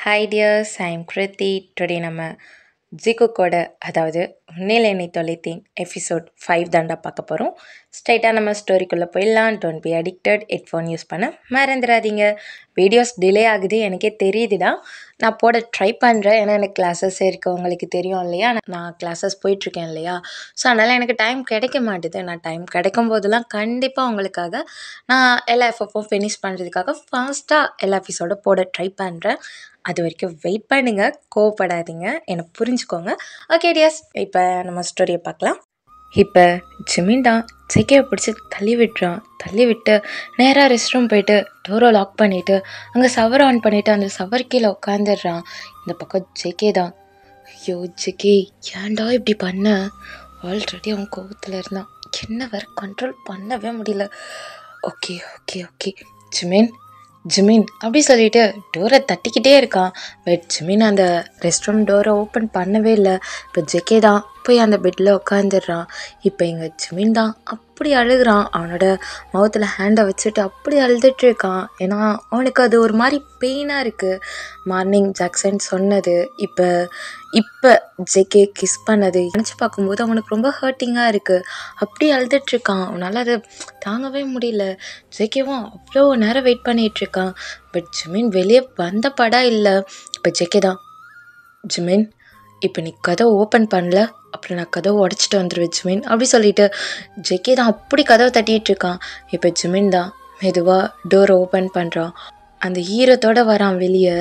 Hi tears, I'm Kriti. Today நம்ம ஜிகுக்கோட அதாவது உன்னில் என்னை தொலைத்தேன் எபிசோட் 5 தாண்டா பார்க்க போகிறோம். ஸ்ட்ரைட்டாக நம்ம ஸ்டோரிக்குள்ளே போயிடலாம். Don't be addicted. Headphone use பண்ண மறந்துடாதீங்க. வீடியோஸ் டிலே ஆகுது எனக்கே தெரியுதுடா. நான் போட ட்ரை பண்ணுறேன். ஏன்னா எனக்கு கிளாஸஸ் இருக்குது, உங்களுக்கு தெரியும் இல்லையா, நான் கிளாஸஸ் போயிட்டுருக்கேன் இல்லையா. ஸோ அதனால் எனக்கு டைம் கிடைக்க மாட்டுது. நான் டைம் கிடைக்கும் போதெல்லாம் கண்டிப்பாக உங்களுக்காக நான் எல்லா எஃப்எஃப்பும் ஃபினிஷ் பண்ணுறதுக்காக ஃபாஸ்ட்டாக எல்லா எபிசோடும் போட ட்ரை பண்ணுறேன். அது வரைக்கும் வெயிட் பண்ணுங்கள், கோவப்படாதீங்க, என்னை புரிஞ்சுக்கோங்க. ஓகே டியர்ஸ், இப்போ நம்ம ஸ்டோரியை பார்க்கலாம். இப்போ ஜிமின்டா ஜேகேவை பிடிச்சி தள்ளி விட்டு நேராக ரெஸ்ட் ரூம் போயிட்டு டோரை லாக் பண்ணிவிட்டு அங்கே சவர் ஆன் பண்ணிவிட்டு அந்த சவர் கீழே உட்காந்துடுறான். இந்த பக்கம் ஜேகே தான். ஐயோ ஜேகே, ஏன்டா இப்படி பண்ண? ஆல்ரெடி அவன் கோவத்தில் இருந்தான், என்ன வேறு கண்ட்ரோல் பண்ணவே முடியல. ஓகே ஓகே ஓகே ஜிமின் அப்படி சொல்லிட்டு டோரை தட்டிக்கிட்டே இருக்கான். பட் ஜிமின் அந்த ரெஸ்ட் ரூம் டோரை ஓப்பன் பண்ணவே இல்லை. இப்போ ஜேகே தான் போய் அந்த பெட்டில் உட்காந்துடுறான். இப்போ எங்கள் ஜிமின் தான் அப்படி அழுகிறான். அவனோட முகத்தில் ஹேண்டை வச்சுட்டு அப்படி அழுதுட்டுருக்கான். ஏன்னா அவனுக்கு அது ஒரு மாதிரி பெயினாக இருக்குது. மார்னிங் ஜாக்சன் சொன்னது, இப்போ ஜேகே கிஸ் பண்ணது நினச்சி பார்க்கும்போது அவனுக்கு ரொம்ப ஹர்ட்டிங்காக இருக்குது. அப்படி அழுதுட்டுருக்கான். அவனால் அதை தாங்கவே முடியல. ஜேகேவும் அவ்வளோ நேரம் வெயிட் பண்ணிகிட்ருக்கான். பட் ஜிமின் வெளியே வந்த படம் இல்லை. இப்போ ஜேகே தான், ஜிமின் இப்போ நீ கதவை ஓப்பன் பண்ணல, அப்புறம் நான் கதவை உடச்சிட்டு வந்துடுவேன் ஜிமின் அப்படி சொல்லிட்டு ஜேகே தான் அப்படி கதவை தட்டிகிட்டு இருக்கான். இப்போ ஜிமின் தான் மெதுவாக டோரை ஓப்பன் பண்ணுறான். அந்த ஈரத்தோடு வரான் வெளியே.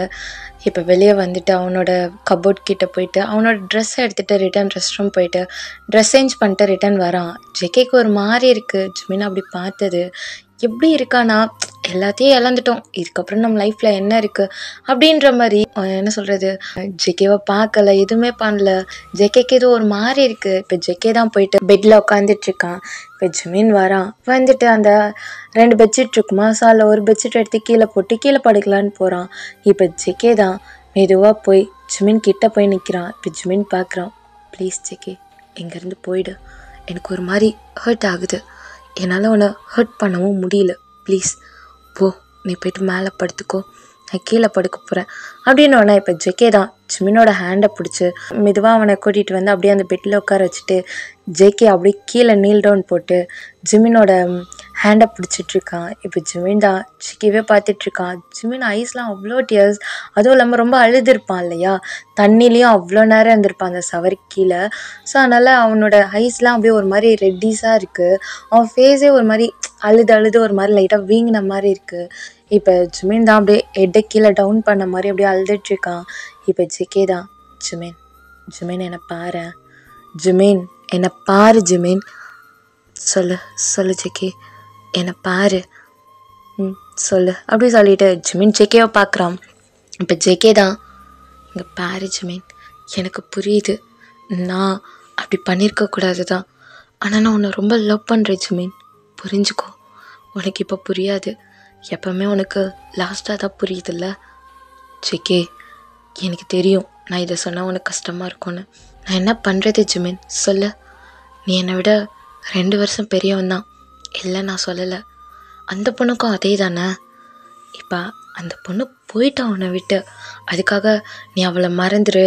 இப்போ வெளியே வந்துட்டு அவனோட கபோர்ட் கிட்டே போயிட்டு அவனோட ட்ரெஸ்ஸை எடுத்துகிட்டு ரிட்டன் ரெஸ்ட் ரூம் போயிட்டு ட்ரெஸ் சேஞ்ச் பண்ணிட்டு ரிட்டன் வரான். ஜேகேக்கு ஒரு மாதிரி இருக்குது. ஜிமின் அப்படி பார்த்தது எப்படி இருக்கானா, எல்லாத்தையும் இழந்துட்டோம், இதுக்கப்புறம் நம்ம லைஃப்பில் என்ன இருக்குது அப்படின்ற மாதிரி என்ன சொல்கிறது. ஜேகேவை பார்க்கல, எதுவுமே பண்ணல. ஜேகேக்கு இது ஒரு மாதிரி இருக்குது. இப்போ ஜேகே தான் போயிட்டு பெட்டில் உட்காந்துட்ருக்கான். இப்போ ஜிமின் வரான். வந்துட்டு அந்த 2 பெட்ஷீட் இருக்குமா, ஸோ அதில் ஒரு பெட்ஷீட் எடுத்து கீழே போட்டு கீழே படுக்கலான்னு போகிறான். இப்போ ஜேகே தான் மெதுவாக போய் ஜிமின் கிட்டே போய் நிற்கிறான். இப்போ ஜிமின் பார்க்குறான். ப்ளீஸ் ஜேகே, இங்கேருந்து போயிடு, எனக்கு ஒரு மாதிரி ஹர்ட் ஆகுது, என்னால் உன்னை ஹர்ட் பண்ணவும் முடியல, ப்ளீஸ் போ, நீ போய்ட்டு மேலே படுத்துக்கோ, நான் கீழே படுக்க போகிறேன் அப்படின்னோடனே இப்போ ஜேகே தான் ஜிமினோட ஹேண்டை பிடிச்சி மெதுவாக அவனை கூட்டிகிட்டு வந்து அப்படியே அந்த பெட்டில் உட்கார வச்சுட்டு ஜேகே அப்படியே கீழே நீல் டவுன் போட்டு ஜிமினோட ஹேண்டை பிடிச்சிட்ருக்கான். இப்போ ஜிமின் தான் ஜேகேவே பார்த்துட்ருக்கான். ஜிமின் ஐஸ்லாம் அவ்வளோ டியர்ஸ், அதுவும் இல்லாமல் ரொம்ப அழுதுருப்பான் இல்லையா, தண்ணிலையும் அவ்வளோ நேரம் இருந்திருப்பான் அந்த சவர் கீழே. ஸோ அதனால் அவனோட ஐஸ்லாம் அப்படியே ஒரு மாதிரி ரெட்டிஸாக இருக்குது. அவன் ஃபேஸே ஒரு மாதிரி அழுது ஒரு மாதிரி லைட்டாக வீங்கின மாதிரி இருக்குது. இப்போ ஜிமின் தான் அப்படியே ஹெட்டை கீழே டவுன் பண்ண மாதிரி அப்படியே அழுதுட்ருக்கான். இப்போ ஜேகே தான், ஜிமின் என்னை பாரு, ஜிமின் என்னை பாரு, ஜிமின் சொல்லு ஜேகே, என்னை பாரு, சொல்லு அப்படி சொல்லிட்டு ஜிமின் ஜேகேவை பார்க்குறான். இப்போ ஜேகே தான், இங்கே பாரு ஜிமின், எனக்கு புரியுது, நான் அப்படி பண்ணியிருக்கக்கூடாது தான், ஆனால் நான் உன்னை ரொம்ப லவ் பண்ணுறேன் ஜிமின், புரிஞ்சுக்கோ. உனக்கு இப்போ புரியாது, எப்போவுமே உனக்கு லாஸ்ட்டாக தான் புரியுதில்ல. ஜேகே, எனக்கு தெரியும் நான் இதை சொன்னால் உனக்கு கஷ்டமாக இருக்கும்னு. நான் என்ன பண்ணுறது ஜிமின், சொல்லு. நீ என்னை விட 2 வருஷம் பெரியவன் தான். இல்லை நான் சொல்லலை, அந்த பொண்ணுக்கும் அதே தானே. இப்போ அந்த பொண்ணு போயிட்டா உன்னை விட்டு, அதுக்காக நீ அவளை மறந்துடு,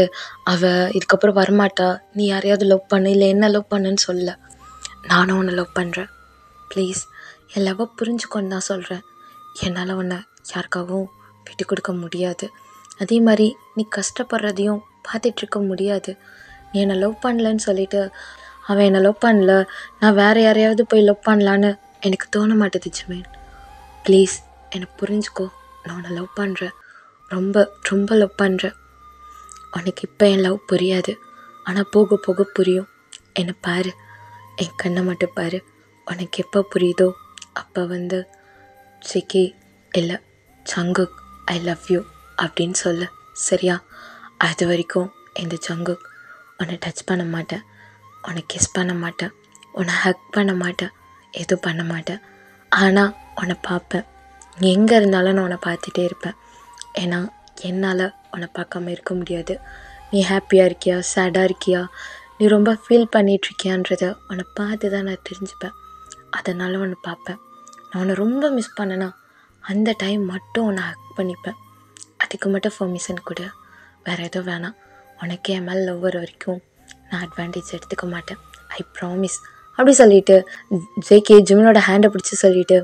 அவள் இதுக்கப்புறம் வரமாட்டா, நீ யாரையாவது லவ் பண்ணு, இல்லை என்ன லவ் பண்ணுன்னு சொல்ல. நானும் உன்னை லவ் பண்ணுறேன், ப்ளீஸ் என் லவ்வை புரிஞ்சுக்கொண்டு தான் சொல்கிறேன். என்னால் உன்னை யாருக்காகவும் விட்டு கொடுக்க முடியாது, அதே மாதிரி நீ கஷ்டப்படுறதையும் பார்த்துட்ருக்க முடியாது. நீ என்னை லவ் பண்ணலன்னு சொல்லிவிட்டு அவன் என்னை லவ் பண்ணல, நான் வேறு யாரையாவது போய் லவ் பண்ணலான்னு எனக்கு தோண மாட்டேது ஜிமின், ப்ளீஸ் என்னை புரிஞ்சுக்கோ. நான் உன்னை லவ் பண்ணுறேன், ரொம்ப ரொம்ப லவ் பண்ணுறேன். உனக்கு இப்போ என் லவ் புரியாது, ஆனால் போக போக புரியும். என்னை பாரு, என் கண்ணை மட்டும் பாரு, உனக்கு எப்போ புரியுதோ அப்போ ஜேகே இல்லை ஜங்குக் ஐ லவ் யூ அப்படின்னு சொல்லு, சரியா? அது வரைக்கும் இந்த ஜங்குக் உன்னை டச் பண்ண மாட்டேன், உன்னை கிஸ் பண்ண மாட்டேன், உன்னை ஹக் பண்ண மாட்டேன், எதுவும் பண்ண மாட்டேன். ஆனால் உன்னை பார்ப்பேன், நீ எங்கே இருந்தாலும் நான் உன்னை பார்த்துட்டே இருப்பேன். ஏன்னா என்னால் உன்னை பார்க்காம இருக்க முடியாது. நீ ஹாப்பியாக இருக்கியா, சேடாக இருக்கியா, நீ ரொம்ப ஃபீல் பண்ணிகிட்ருக்கியான்றதை உன்னை பார்த்து தான் நான் தெரிஞ்சுப்பேன். அதனால் உன்னை பார்ப்பேன். நான் உன்னை ரொம்ப மிஸ் பண்ணேன்னா அந்த டைம் மட்டும் உன்னை ஹக் பண்ணிப்பேன். அதுக்கு மட்டும் பெர்மிஷன் கொடு, வேறு எதுவும் வேணாம். உனக்கு என் மேலே லவ் வர வரைக்கும் நான் அட்வான்டேஜ் எடுத்துக்க மாட்டேன், ஐ ப்ராமிஸ் அப்படி சொல்லிவிட்டு ஜேகே ஜிமினோட ஹேண்டை பிடிச்சி சொல்லிவிட்டு,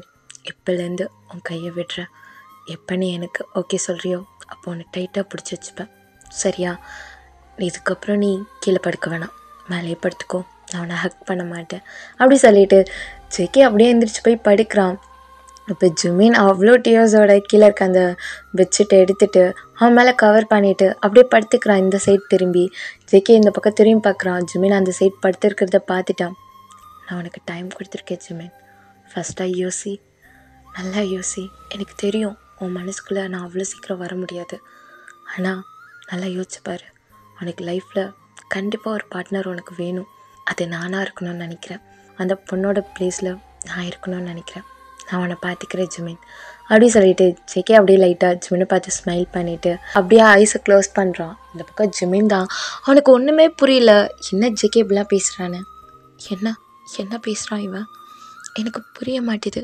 இப்போலேருந்து உன் கையை விடுற, எப்போ நீ எனக்கு ஓகே சொல்கிறியோ அப்போ உன்னை டைட்டாக பிடிச்சி வச்சுப்பேன், சரியா? இதுக்கப்புறம் நீ கீழே படுக்க வேணாம், மேலே படுத்துக்கோ, நான் உன்னை ஹக் பண்ண மாட்டேன் அப்படி சொல்லிவிட்டு ஜேகே அப்படியே எழுந்திரிச்சு போய் படுக்கிறான். இப்போ ஜிமின் அவ்வளோ டியர்ஸோட கீழே இருக்க அந்த பெட்ஷீட்டை எடுத்துகிட்டு அவன் மேலே கவர் பண்ணிவிட்டு அப்படியே படுத்துக்கிறான். இந்த சைட் திரும்பி ஜேகே இந்த பக்கம் திரும்பி பார்க்குறான். ஜிமின் அந்த சைட் படுத்துருக்கிறத பார்த்துட்டான். நான் உனக்கு டைம் கொடுத்துருக்கேன் ஜிமின், ஃபஸ்ட்டாக யோசி, நல்லா யோசி. எனக்கு தெரியும் உன் மனசுக்குள்ளே நான் அவ்வளோ சீக்கிரம் வர முடியாது, ஆனால் நல்லா யோசிச்சுப்பார். உனக்கு லைஃப்பில் கண்டிப்பாக ஒரு பார்ட்னர் உனக்கு வேணும், அது நானாக இருக்கணும்னு நினைக்கிறேன், அந்த பொண்ணோட ப்ளேஸில் நான் இருக்கணும்னு நினைக்கிறேன், நான் உன்னை பார்த்துக்கிறேன் ஜிமின் அப்படி சொல்லிட்டு ஜேகே அப்படியே லைட்டாக ஜிமினை பார்த்து ஸ்மைல் பண்ணிவிட்டு அப்படியே ஐஸை க்ளோஸ் பண்ணுறான். இந்த பக்கம் ஜிமின் தான், அவனுக்கு ஒன்றுமே புரியல, என்ன ஜேகே இப்படிலாம் பேசுகிறான்னு, என்ன பேசுகிறான் இவன், எனக்கு புரிய மாட்டேது,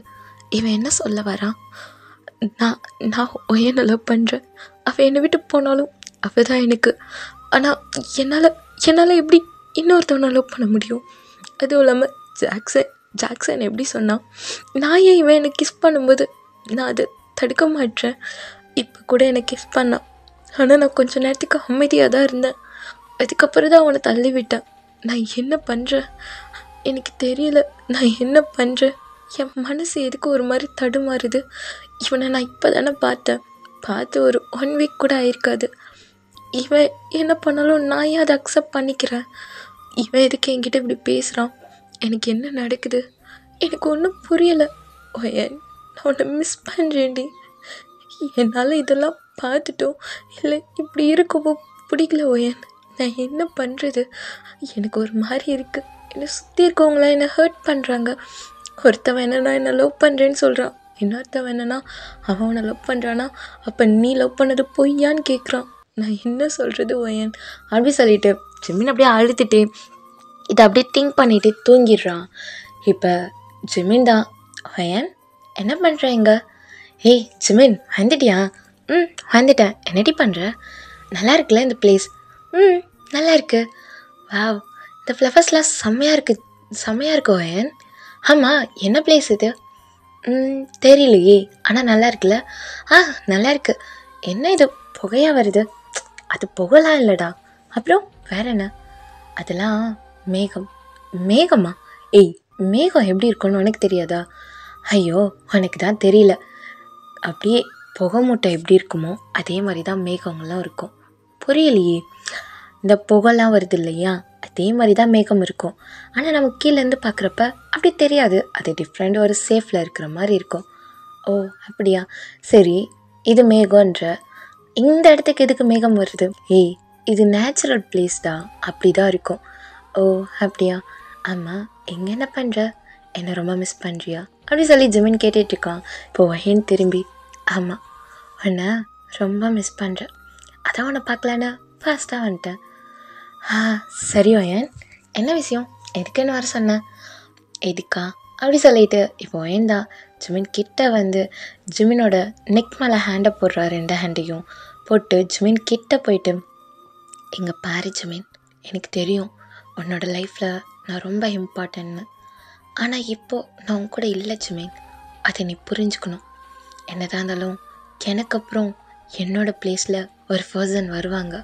இவன் என்ன சொல்ல வரான்? நான் ஒயனை லவ் பண்ணுறேன், அவன் என்னை விட்டு போனாலும் அவள் தான் எனக்கு, ஆனால் என்னால் எப்படி இன்னொருத்தவனை லவ் பண்ண முடியும்? அதுவும் இல்லாமல் ஜாக்சன் எப்படி சொன்னான், நான் ஏன் இவன் எனக்கு கிஸ் பண்ணும்போது நான் அதை தடுக்க மாட்டேன், இப்போ கூட எனக்கு கிஸ் பண்ணான், ஆனால் நான் கொஞ்சம் நேரத்துக்கு அமைதியாக தான் இருந்தேன், அதுக்கப்புறம் தான் அவனை தள்ளி விட்டேன். நான் என்ன பண்ணுறேன் எனக்கு தெரியல, நான் என்ன பண்ணுறேன், என் மனசு எதுக்கு ஒரு மாதிரி தடுமாறுது. இவனை நான் இப்போ தானே பார்த்து ஒரு 1 வீக் கூட ஆயிருக்காது, இவன் என்ன பண்ணாலும் நான் ஏன் அதை அக்செப்ட் பண்ணிக்கிறேன், இவன் எதுக்கு என்கிட்ட இப்படி பேசுகிறான், எனக்கு என்ன நடக்குது, எனக்கு ஒன்றும் புரியலை. ஒயன், நான் உன்னை மிஸ் பண்ணுறேன்டி, என்னால் இதெல்லாம் பார்த்துட்டோம் இல்லை இப்படி இருக்கவோ பிடிக்கல ஒயன், நான் என்ன பண்ணுறது, எனக்கு ஒரு மாதிரி இருக்குது, என்னை சுற்றி இருக்கவங்களாம் என்னை ஹர்ட் பண்ணுறாங்க, ஒருத்தவன் என்னன்னா என்னை லவ் பண்ணுறேன்னு சொல்கிறான், இன்னொருத்தவன் என்னன்னா அவன் அவனை லவ் பண்ணுறான்னா அப்போ நீ லவ் பண்ணது பொய்யான்னு கேட்குறான், நான் என்ன சொல்கிறது ஒயன் அப்படி சொல்லிட்டு ஜிமின் அப்படியே அழுதுட்டு இதை அப்படியே திங்க் பண்ணிவிட்டு தூங்கிடுறான். இப்போ ஜிமின் தான், ஒயன் என்ன பண்ணுறேங்க? ஏய் ஜிமின் வந்துட்டியா? வந்துட்டேன், என்னடி பண்ணுற? நல்லா இருக்குல்ல இந்த பிளேஸ்? நல்லா இருக்கு. வாவ், இந்த ஃப்ளவர்ஸ்லாம் செம்மையாக இருக்கு ஒயன். ஆமாம், என்ன பிளேஸ் இது? தெரியலையே, ஆனால் நல்லா இருக்குல்ல? நல்லா இருக்கு. என்ன இது புகையாக வருது? அது புகைலாம் இல்லைடா. அப்புறம் வேற என்ன? அதெல்லாம் மேகமா? ஏய், மேகம் எப்படி இருக்குன்னு உனக்கு தெரியாதா? ஐயோ, உனக்கு தான் தெரியல. அப்படியே புகை மூட்டை எப்படி இருக்குமோ அதே மாதிரி தான் மேகங்கள்லாம் இருக்கும். புரியலையே. இந்த புகைலாம் வருது இல்லையா, அதே மாதிரி தான் மேகம் இருக்கும். ஆனால் நம்ம கீழேருந்து பார்க்குறப்ப அப்படி தெரியாது, அது டிஃப்ரெண்ட் ஒரு சேஃபில் இருக்கிற மாதிரி இருக்கும். ஓ அப்படியா, சரி. இது மேகன்ற, இந்த இடத்துக்கு எதுக்கு மேகம் வருது? ஏய், இது நேச்சுரல் பிளேஸ் தான், அப்படி தான் இருக்கும். ஓ அப்படியா, ஆமாம். எங்கே என்ன பண்ணுற? என்னை ரொம்ப மிஸ் பண்ணுறியா அப்படி சொல்லி ஜிமின் கேட்டுட்ருக்கான். இப்போ வஹீன் திரும்பி, ஆமாம், உன்னை ரொம்ப மிஸ் பண்ணுறேன், அதான் உன்னை பார்க்கலான்னு ஃபாஸ்ட்டாக வந்துட்டேன். சரி ஒயன், என்ன விஷயம், எதுக்கு என்ன வர சொன்னேன்? எதுக்கா அப்படி சொல்லிட்டு இப்போ ஒயன் தான் ஜிமின் கிட்ட வந்து ஜிமினோட நெக் மேலே ஹேண்டை போடுறா, 2 ஹேண்டையும் போட்டு ஜிமின் கிட்ட போயிட்டு, இங்கே பாரு ஜிமின், எனக்கு தெரியும் உன்னோட லைஃப்பில் நான் ரொம்ப இம்பார்ட்டன்ட்னு, ஆனால் இப்போது நான் உன் கூட இல்லை ஜிமின், அதை நீ புரிஞ்சுக்கணும். என்னதான் இருந்தாலும் எனக்கு அப்புறம் என்னோடய ப்ளேஸில் ஒரு பர்சன் வருவாங்க,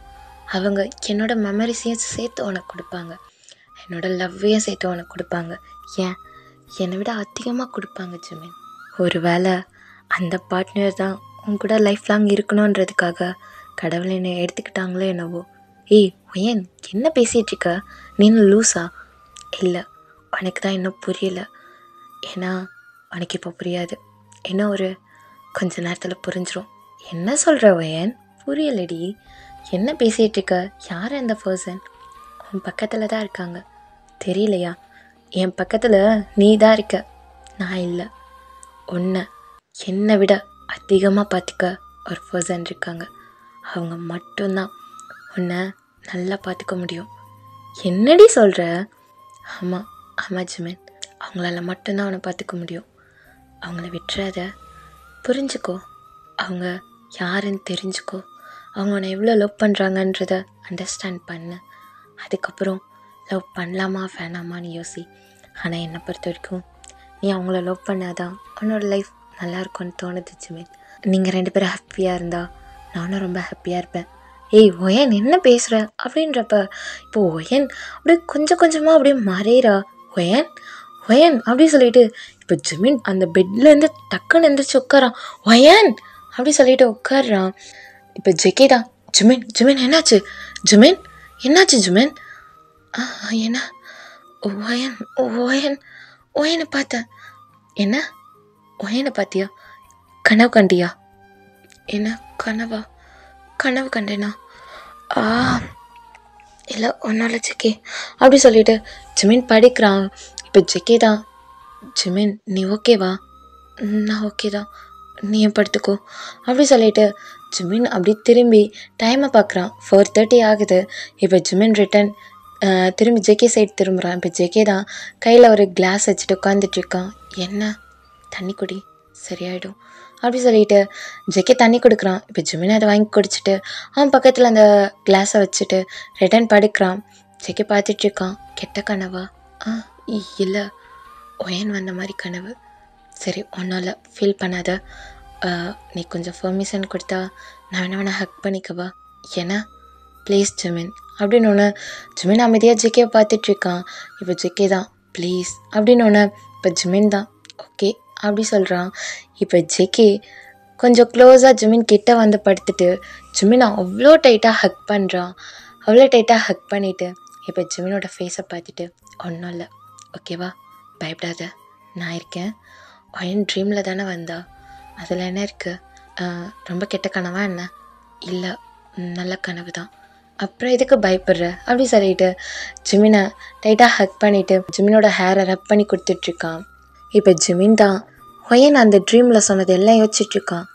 அவங்க என்னோடய மெமரிஸையும் சேர்த்து உனக்கு கொடுப்பாங்க, என்னோடய லவ்வையும் சேர்த்து உனக்கு கொடுப்பாங்க, ஏன் என்னை விட அதிகமாக கொடுப்பாங்க ஜிமின். ஒரு வேளை அந்த பார்ட்னர் தான் உன் கூட லைஃப் லாங் இருக்கணுன்றதுக்காக கடவுளை என்னை எடுத்துக்கிட்டாங்களோ என்னவோ. ஏய் ஒயன், என்ன பேசிகிட்ருக்க, நீனு லூஸா? இல்லை, உனக்கு தான் இன்னும் புரியலை, ஏன்னா உனக்கு இப்போ புரியாது, இன்னும் ஒரு கொஞ்ச நேரத்தில் புரிஞ்சிடும். என்ன சொல்கிற ஒயன், புரியலடி, என்ன பேசிகிட்ருக்க, யார் அந்த பர்சன்? உன் பக்கத்தில் தான் இருக்காங்க, தெரியலையா? என் பக்கத்தில் நீ தான் இருக்க, நான் இல்லை. என்னை விட அதிகமாக பார்த்துக்க ஒரு பர்சன் இருக்காங்க, அவங்க மட்டும்தான் உன்னை நல்லா பார்த்துக்க முடியும். என்னடி சொல்கிற? ஆமாம் ஜிமின், அவங்களால மட்டும்தான் அவனை பார்த்துக்க முடியும். அவங்கள விட்டுறாத, புரிஞ்சுக்கோ, அவங்க யாருன்னு தெரிஞ்சுக்கோ, அவங்க உன்னை எவ்வளோ லவ் பண்ணுறாங்கன்றத அண்டர்ஸ்டாண்ட் பண்ணு. அதுக்கப்புறம் லவ் பண்ணலாமா வேணாமான்னு யோசி. ஆனால் என்னை பொறுத்த வரைக்கும் நீ அவங்கள லவ் பண்ணாதான் உன்னோட லைஃப் நல்லா இருக்கும்னு தோணுது ஜிமின். நீங்கள் 2 பேரும் ஹாப்பியாக இருந்தால் நானும் ரொம்ப ஹாப்பியாக இருப்பேன். ஏய் ஒயன் என்ன பேசுகிற அப்படின்றப்ப இப்போ ஒயன் அப்படியே கொஞ்சம் கொஞ்சமாக அப்படியே மறையிறா. ஒயன் ஒயன் அப்படின்னு சொல்லிட்டு இப்போ ஜிமின் அந்த பெட்லேருந்து டக்குன்னு எந்திரிச்சு உட்காரான். ஒயன் அப்படி சொல்லிட்டு உட்காடுறான். இப்போ ஜெகே தான், ஜிமின் ஜிமின் என்னாச்சு ஜிமின், என்னாச்சு ஜிமின்? என்ன ஒயன் ஒயன் ஒயனை பார்த்தேன். என்ன ஒயனை பார்த்தியா? கனவு கண்டியா? என்ன கனவா? கனவு கண்டேனா? இல்லை ஒன்றும் இல்லை ஜெகே அப்படி சொல்லிட்டு ஜிமின் படிக்கிறான். இப்போ ஜெகே தான், ஜிமின் நீ ஓகேவா? நான் ஓகே தான், நீ ஏன் படுத்துக்கோ அப்படி சொல்லிட்டு ஜிமின் அப்படி திரும்பி டைமை பார்க்குறான். 4:30 ஆகுது. இப்போ ஜிமின் ரிட்டன் திரும்பி ஜெகே சைடு திரும்புகிறான். இப்போ ஜெகே தான் கையில் ஒரு கிளாஸ் வச்சுட்டு உட்காந்துட்ருக்கான். என்ன தண்ணி குடி சரியாயிடும் அப்படி சொல்லிட்டு ஜெகே தண்ணி கொடுக்குறான். இப்போ ஜிமின் அதை வாங்கி குடிச்சிட்டு அவன் பக்கத்தில் அந்த கிளாஸை வச்சுட்டு ரிட்டன் படுக்கிறான். ஜெகே பார்த்துட்ருக்கான். கெட்ட கனவா? இல்லை ஒயன் வந்த மாதிரி கனவு. சரி ஒன்றும் இல்லை, ஃபீல் பண்ணாத. நீ கொஞ்சம் பெர்மிஷன் கொடுத்தா நான் வேணா ஹக் பண்ணிக்கவா? ஏன்னா ப்ளீஸ் ஜிமின் அப்படின்னு ஒன்று. ஜிமின் அமைதியாக ஜெகேவை பார்த்துட்ருக்கான். இப்போ ஜெகே தான் ப்ளீஸ் அப்படின்னு ஒன்று. இப்போ ஜிமின் தான் ஓகே அப்படி சொல்கிறான். இப்போ ஜெகே கொஞ்சம் க்ளோஸாக ஜிமின் கிட்ட வந்து படுத்துட்டு ஜிமின் அவ்வளோ டைட்டாக ஹக் பண்ணுறான். அவ்வளோ டைட்டாக ஹக் பண்ணிவிட்டு இப்போ ஜிமினோட ஃபேஸை பார்த்துட்டு ஒன்றும் இல்லை ஓகேவா, பயப்படாத, நான் இருக்கேன். ஒயன் ட்ரீமில் தானே வந்தா, அதில் என்ன இருக்குது? ரொம்ப கெட்ட கனவா என்ன? இல்லை நல்ல கனவு தான். அப்புறம் எதுக்கு பயப்படுற அப்படி சொல்லிட்டு ஜிமினை டைட்டாக ஹக் பண்ணிவிட்டு ஜிமினோட ஹேரை ரப் பண்ணி கொடுத்துட்ருக்கான். இப்போ ஜிமின் தான் ஒயன் அந்த ட்ரீமில் சொன்னது எல்லாம் யோசிச்சுட்ருக்கான்.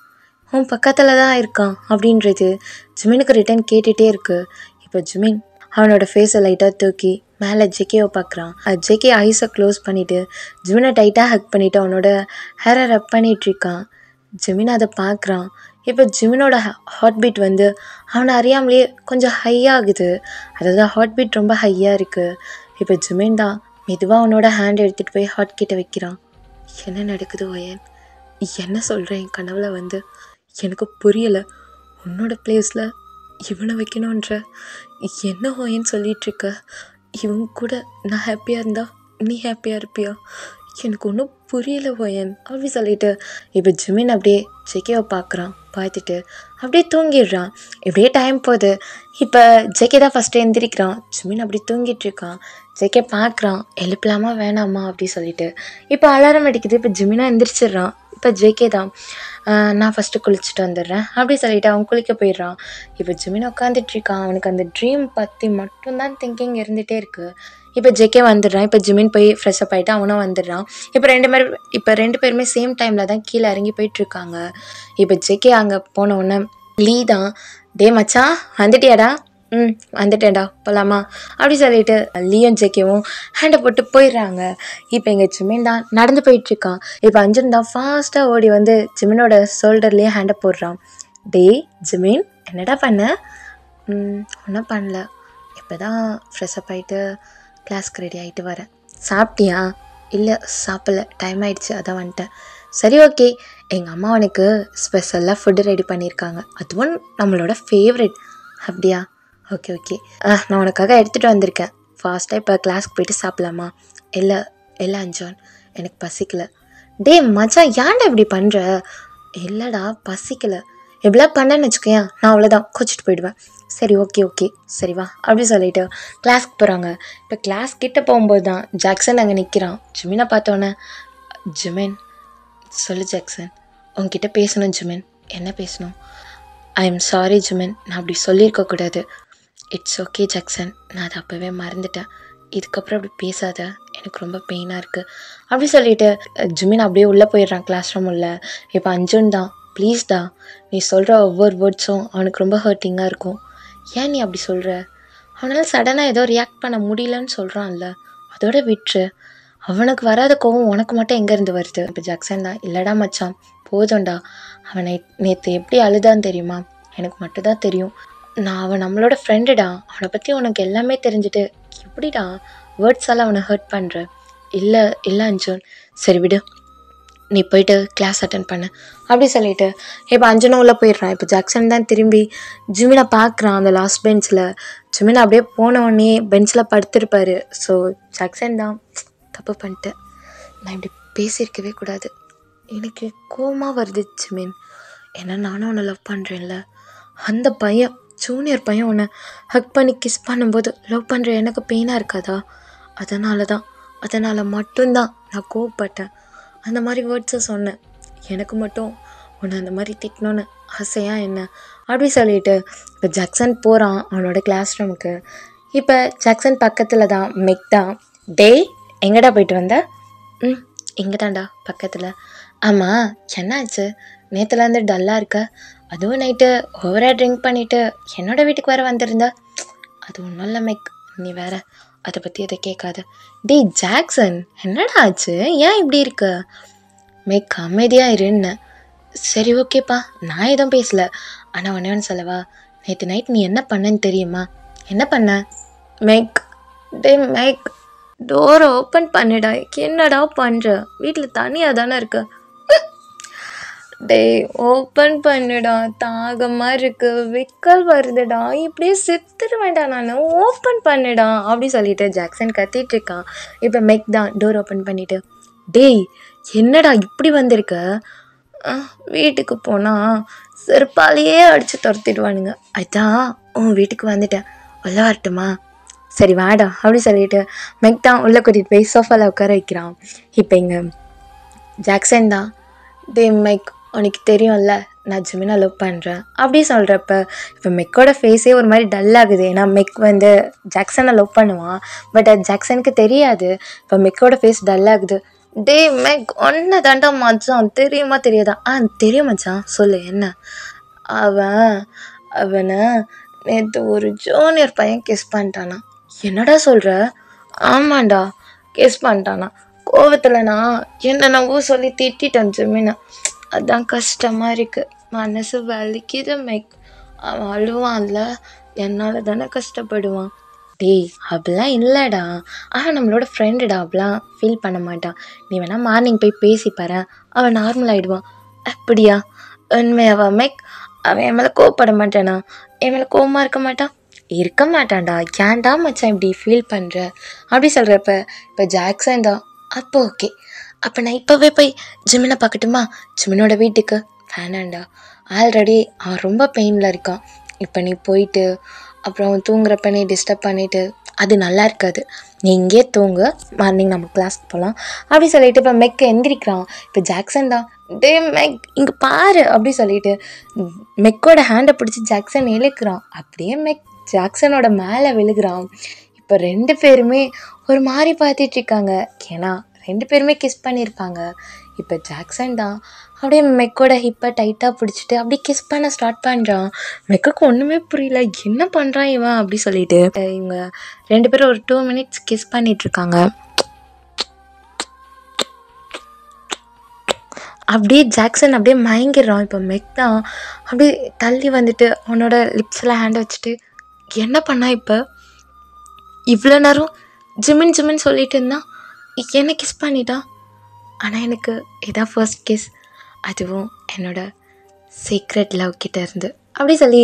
உன் பக்கத்தில் தான் இருக்கான் அப்படின்றது ஜிமினுக்கு ரிட்டன் கேட்டுகிட்டே இருக்குது. இப்போ ஜிமின் அவனோட ஃபேஸை லைட்டாக தூக்கி மேலே ஜெகேவை பார்க்குறான். ஜெகே ஐஸை க்ளோஸ் பண்ணிவிட்டு ஜிமினை டைட்டாக ஹக் பண்ணிவிட்டு அவனோட ஹேரை ரப் பண்ணிகிட்ருக்கான். ஜிமின் அதை பார்க்குறான். இப்போ ஜிமினோட ஹார்ட் பீட் வந்து அவனை அறியாமலேயே கொஞ்சம் ஹையாகுது. அதாவது ஹார்ட் பீட் ரொம்ப ஹையாக இருக்குது. இப்போ ஜிமின் தான் மெதுவாக அவனோட ஹேண்ட் எடுத்துகிட்டு போய் ஹார்ட் கிட்ட வைக்கிறான். என்ன நடக்குது ஒயன்? என்ன சொல்கிறேன்? என் கனவுல வந்து எனக்கு புரியலை. உன்னோட பிளேஸில் இவனை வைக்கணுன்ற என்ன ஒயன் சொல்லிகிட்ருக்க? இவங்க கூட நான் ஹாப்பியாக இருந்தா நீ ஹாப்பியாக இருப்பியா? எனக்கு ஒன்றும் புரியல ஒயன் அப்படி சொல்லிட்டு இப்போ ஜிமின் அப்படியே ஜெகேவை பார்க்குறான். பார்த்துட்டு அப்படியே தூங்கிடுறான். இப்படியே டைம் போகுது. இப்போ ஜெகே தான் ஃபஸ்ட்டு எந்திரிக்கிறான். ஜிமின் அப்படி தூங்கிட்டுருக்கான். ஜெகே பார்க்குறான், எழுப்பலாமா வேணாமா அப்படி சொல்லிட்டு. இப்போ அலாரம் அடிக்குது. இப்போ ஜிமினா எந்திரிச்சிடுறான். இப்போ ஜெகே தான் நான் ஃபஸ்ட்டு குளிச்சுட்டு வந்துடுறேன் அப்படி சொல்லிவிட்டு அவன் குளிக்க போயிடுறான். இப்போ ஜிமின் உட்காந்துட்ருக்கான். அவனுக்கு அந்த ட்ரீம் பற்றி மட்டும்தான் திங்கிங் இருந்துகிட்டே இருக்குது. இப்போ ஜெகே வந்துடுறான். இப்போ ஜிமின் போய் ஃப்ரெஷ்அப் ஆகிட்டு அவனும் வந்துடுறான். இப்போ ரெண்டு பேருமே சேம் டைமில் தான் கீழே இறங்கி போயிட்டுருக்காங்க. இப்போ ஜெகே அங்கே போனவுடனே லீ தான், டே மச்சான் வந்துட்டியாடா? வந்துட்டேன்டா போகலாமா அப்படி சொல்லிட்டு லீயும் ஜெகேவும் ஹேண்டை போட்டு போயிடுறாங்க. இப்போ எங்கள் ஜிமின் தான் நடந்து போயிட்டுருக்கான். இப்போ அஞ்சன் தான் ஃபாஸ்ட்டாக ஓடி வந்து ஜிமினோட ஷோல்டர்லேயே ஹேண்டை போடுறான். டே ஜிமின் என்னடா பண்ண? ஒன்றும் பண்ணல, இப்போ தான் ஃப்ரெஷ்அப் ஆகிட்டு கிளாஸ்க்கு ரெடி ஆகிட்டு வரேன். சாப்பிட்டியா? இல்லை சாப்பிடல, டைம் ஆகிடுச்சு அதான் வந்துட்டேன். சரி ஓகே, எங்கள் அம்மா உனக்கு ஸ்பெஷலாக ஃபுட்டு ரெடி பண்ணியிருக்காங்க, அதுவும் நம்மளோட ஃபேவரெட். அப்படியா? ஓகே ஓகே, நான் உனக்காக எடுத்துகிட்டு வந்திருக்கேன். ஃபாஸ்ட்டாக இப்போ கிளாஸ்க்கு போயிட்டு சாப்பிட்லாமா? இல்லை இல்லை அஞ்சான், எனக்கு பசிக்கலை. டே மச்சான் ஏன்டா இப்படி பண்ணுற? இல்லைடா பசிக்கலை, எப்படிலாம் பண்ணேன்னு வச்சுக்கேன் நான் அவ்வளோதான் கோச்சிட்டு போயிடுவேன். சரி ஓகே ஓகே சரி வா அப்படி சொல்லிட்டு கிளாஸ்க்கு போகிறாங்க. இப்போ கிளாஸ் கிட்டே போகும்போது தான் ஜாக்சன் அங்கே நிற்கிறான். ஜிமினை பார்த்தோன்னே, ஜிமின் சொல்லு ஜாக்சன், உங்ககிட்ட பேசணும் ஜிமின். என்ன பேசணும்? ஐ எம் சாரி ஜிமின், நான் அப்படி சொல்லியிருக்கக்கூடாது. இட்ஸ் ஓகே ஜாக்சன், நான் அதை அப்போவே மறந்துட்டேன். இதுக்கப்புறம் அப்படி பேசாத, எனக்கு ரொம்ப பெயினாக இருக்குது அப்படி சொல்லிட்டு ஜிமின் அப்படியே உள்ளே போயிடுறான் கிளாஸ் ரூம் உள்ள. இப்போ அஞ்சுன் தான், ப்ளீஸ்டா, நீ சொல்கிற ஒவ்வொரு வேர்ட்ஸும் அவனுக்கு ரொம்ப ஹர்ட்டிங்காக இருக்கும். ஏன் நீ அப்படி சொல்கிற? அவனால் சடனாக ஏதோ ரியாக்ட் பண்ண முடியலன்னு சொல்கிறான்ல, அதோட விட்டுரு. அவனுக்கு வராத கோவம் உனக்கு மட்டும் எங்கேருந்து வருது? இப்போ ஜாக்சன் தான், இல்லைடா மச்சான் போதும்டா. அவன் நேற்று எப்படி அழுதான்னு தெரியுமா? எனக்கு மட்டும்தான் தெரியும். அவன் நம்மளோட ஃப்ரெண்டுடா. அவனை பற்றி உனக்கு எல்லாமே தெரிஞ்சுட்டு எப்படிடா வேர்ட்ஸால் அவனை ஹர்ட் பண்ணுற? இல்லை இல்லை அஞ்சன், சரி விடு, நீ போயிட்டு கிளாஸ் அட்டன் பண்ணு அப்படி சொல்லிட்டு இப்போ அஞ்சனும் உள்ளே போயிடுறான். இப்போ ஜாக்சன் தான் திரும்பி ஜிமினை பார்க்குறான் அந்த லாஸ்ட் பெஞ்சில். ஜிமின் அப்படியே போனவொடனே பெஞ்சில் படுத்திருப்பார். ஸோ ஜாக்சன் தான், தப்பு பண்ணிட்டேன், நான் இப்படி பேசியிருக்கவே கூடாது, எனக்கு கோவமாக வருது ஜிமின், ஏன்னா நானும் உன்னை லவ் பண்ணுறேன்ல, அந்த பையன் ஜூனியர் பையன் உன்னை ஹக் பண்ணி கிஸ் பண்ணும்போது லவ் பண்ணுற எனக்கு பெயினாக இருக்காதா? அதனால் மட்டும்தான் நான் கோவப்பட்டேன், அந்த மாதிரி வேர்ட்ஸை சொன்னேன். எனக்கு மட்டும் உன்னை அந்த மாதிரி திட்டணும்னு ஆசையா என்ன அப்படி சொல்லிட்டு இப்போ ஜாக்சன் போகிறான் அவனோட கிளாஸ் ரூமுக்கு. இப்போ ஜாக்சன் பக்கத்தில் தான் மெக் தான். டேய், எங்கடா போயிட்டு வந்த? இங்கே தான்டா பக்கத்தில். ஆமாம், என்னாச்சு? நேற்றுலேருந்து டல்லாக இருக்க, அதுவும் நைட்டு ஓவராக ட்ரிங்க் பண்ணிவிட்டு என்னோடய வீட்டுக்கு வேறு வந்திருந்தா? அது ஒன்றும் இல்லை மெக், நீ வேற அதை பற்றி எதை கேட்காத. டேய் ஜாக்சன், என்னடா ஆச்சு? ஏன் இப்படி இருக்க? மெக் அமைதியாக இருன்னு. சரி ஓகேப்பா, நான் எதுவும் பேசலை. ஆனால் ஒன்று சொல்லவா, நேற்று நைட் நீ என்ன பண்ணன்னு தெரியுமா? என்ன பண்ண? மெக், டே மெக், டோரை ஓப்பன் பண்ணிடா. என்னடா பண்ணுற? வீட்டில் தனியாக தானே இருக்க? டே ஓப்பன் பண்ணுடா, தாகமாக இருக்கு, விக்கல் வருதுடா, இப்படியே செத்துட வேண்டாம், நான் ஓப்பன் பண்ணுடா அப்படி சொல்லிட்டு ஜாக்சன் கத்திட்டு இருக்கான். இப்போ மெக் தான் டோர் ஓப்பன் பண்ணிவிட்டு, டேய் என்னடா இப்படி வந்திருக்க? வீட்டுக்கு போனால் செருப்பாலேயே அடித்து துரத்திடுவானுங்க, அதான் உன் வீட்டுக்கு வந்துட்டேன், உள்ள வரட்டுமா? சரி வாடா அப்படி சொல்லிட்டு மெக் தான் உள்ளே கூட்டிகிட்டு போய் சோஃபாவில் உட்கார வைக்கிறான். இப்போ இங்கே ஜாக்சன் தான், டே மெக், உனக்கு தெரியும்ல நான் ஜிமினை லவ் பண்ணுறேன் அப்படி சொல்கிறப்ப இப்போ மெக்கோட ஃபேஸே ஒரு மாதிரி டல்லாகுது. ஏன்னா மெக் வந்து ஜாக்சனை லவ் பண்ணுவான், பட் அது ஜாக்சனுக்கு தெரியாது. இப்போ மெக்கோட ஃபேஸ் டல்லாகுது. டே மெக், ஒன்றை தாண்டா மச்சான், தெரியுமா தெரியாதா? தெரியும் மச்சான், சொல்லு என்ன? அவனை நேற்று ஒரு ஜூனியர் பையன் கிஸ் பண்ணிட்டானா. என்னடா சொல்கிற? ஆமாண்டா, கிஸ் பண்ணிட்டானா. கோவத்தில் நான் என்னென்னவோ சொல்லி திட்டிட்டேன் ஜிமினை, அதான் கஷ்டமாக இருக்குது, மனசு வலிக்குது மெக். அவன் அழுவான்ல, என்னால் தானே கஷ்டப்படுவான். டேய் அப்படிலாம் இல்லைடா, நம்மளோட ஃப்ரெண்டுடா, அப்படிலாம் ஃபீல் பண்ண மாட்டான். நீ வேணால் மார்னிங் போய் பேசிப்பாரு, அவன் நார்மல் ஆகிடுவான். அப்படியா? உண்மையாவா மெக்? அவன் என் மேலே கோவப்பட மாட்டானா? என் மேலே கோவமாக இருக்க மாட்டான்டா. ஏன்டா மச்சான் இப்படி ஃபீல் பண்ணுற அப்படி சொல்கிறப்ப இப்போ ஜாக்சன் தான், அப்போ ஓகே, அப்போ நான் இப்போவே போய் ஜிமினை பார்க்கட்டுமா? ஜிமினோட வீட்டுக்கு வேணாண்டா, ஆல்ரெடி அவன் ரொம்ப பெயினில் இருக்கான். இப்போ நீ போயிட்டு அப்புறம் தூங்குறப்ப நீ டிஸ்டர்ப் பண்ணிவிட்டு அது நல்லா இருக்காது, நீ இங்கே தூங்கு, மார்னிங் நம்ம கிளாஸ்க்கு போகலாம் அப்படி சொல்லிட்டு இப்போ மெக் எந்திரிக்கிறான். இப்போ ஜாக்சன் தான், டே மெக் இங்கே பாரு அப்படி சொல்லிட்டு மெக்கோட ஹேண்டை பிடிச்சி ஜாக்சன் இழுக்கிறான். அப்படியே மெக் ஜாக்சனோட மேலே விழுகிறான். இப்போ ரெண்டு பேருமே ஒரு மாதிரி பார்த்துட்ருக்காங்க, ஏன்னா ரெண்டு பேருமே கிஸ் பண்ணியிருப்பாங்க. இப்போ ஜாக்சன் தான் அப்படியே மெக்கோட ஹிப்பை டைட்டாக பிடிச்சிட்டு அப்படியே கிஸ் பண்ண ஸ்டார்ட் பண்ணுறான். மெக்குக்கு ஒன்றுமே புரியல, என்ன பண்ணுறான் இவன் அப்படி சொல்லிட்டு இவங்க ரெண்டு பேரும் ஒரு 2 minutes கிஸ் பண்ணிகிட்ருக்காங்க. அப்படியே ஜாக்சன் அப்படியே மயங்கிடுறான். இப்போ மெக் தான் அப்படியே தள்ளி வந்துட்டு அவனோட லிப்ஸில் ஹேண்டை வச்சுட்டு, என்ன பண்ணா இப்போ? இவ்வளோ நேரம் ஜிமின் சொல்லிட்டு இருந்தான், என்ன கிஸ் பண்ணிட்டான். ஆனால் எனக்கு இதான் ஃபர்ஸ்ட் கிஸ், அதுவும் என்னோட சீக்ரெட் லவ் கிட்ட இருந்து அப்படி சொல்லி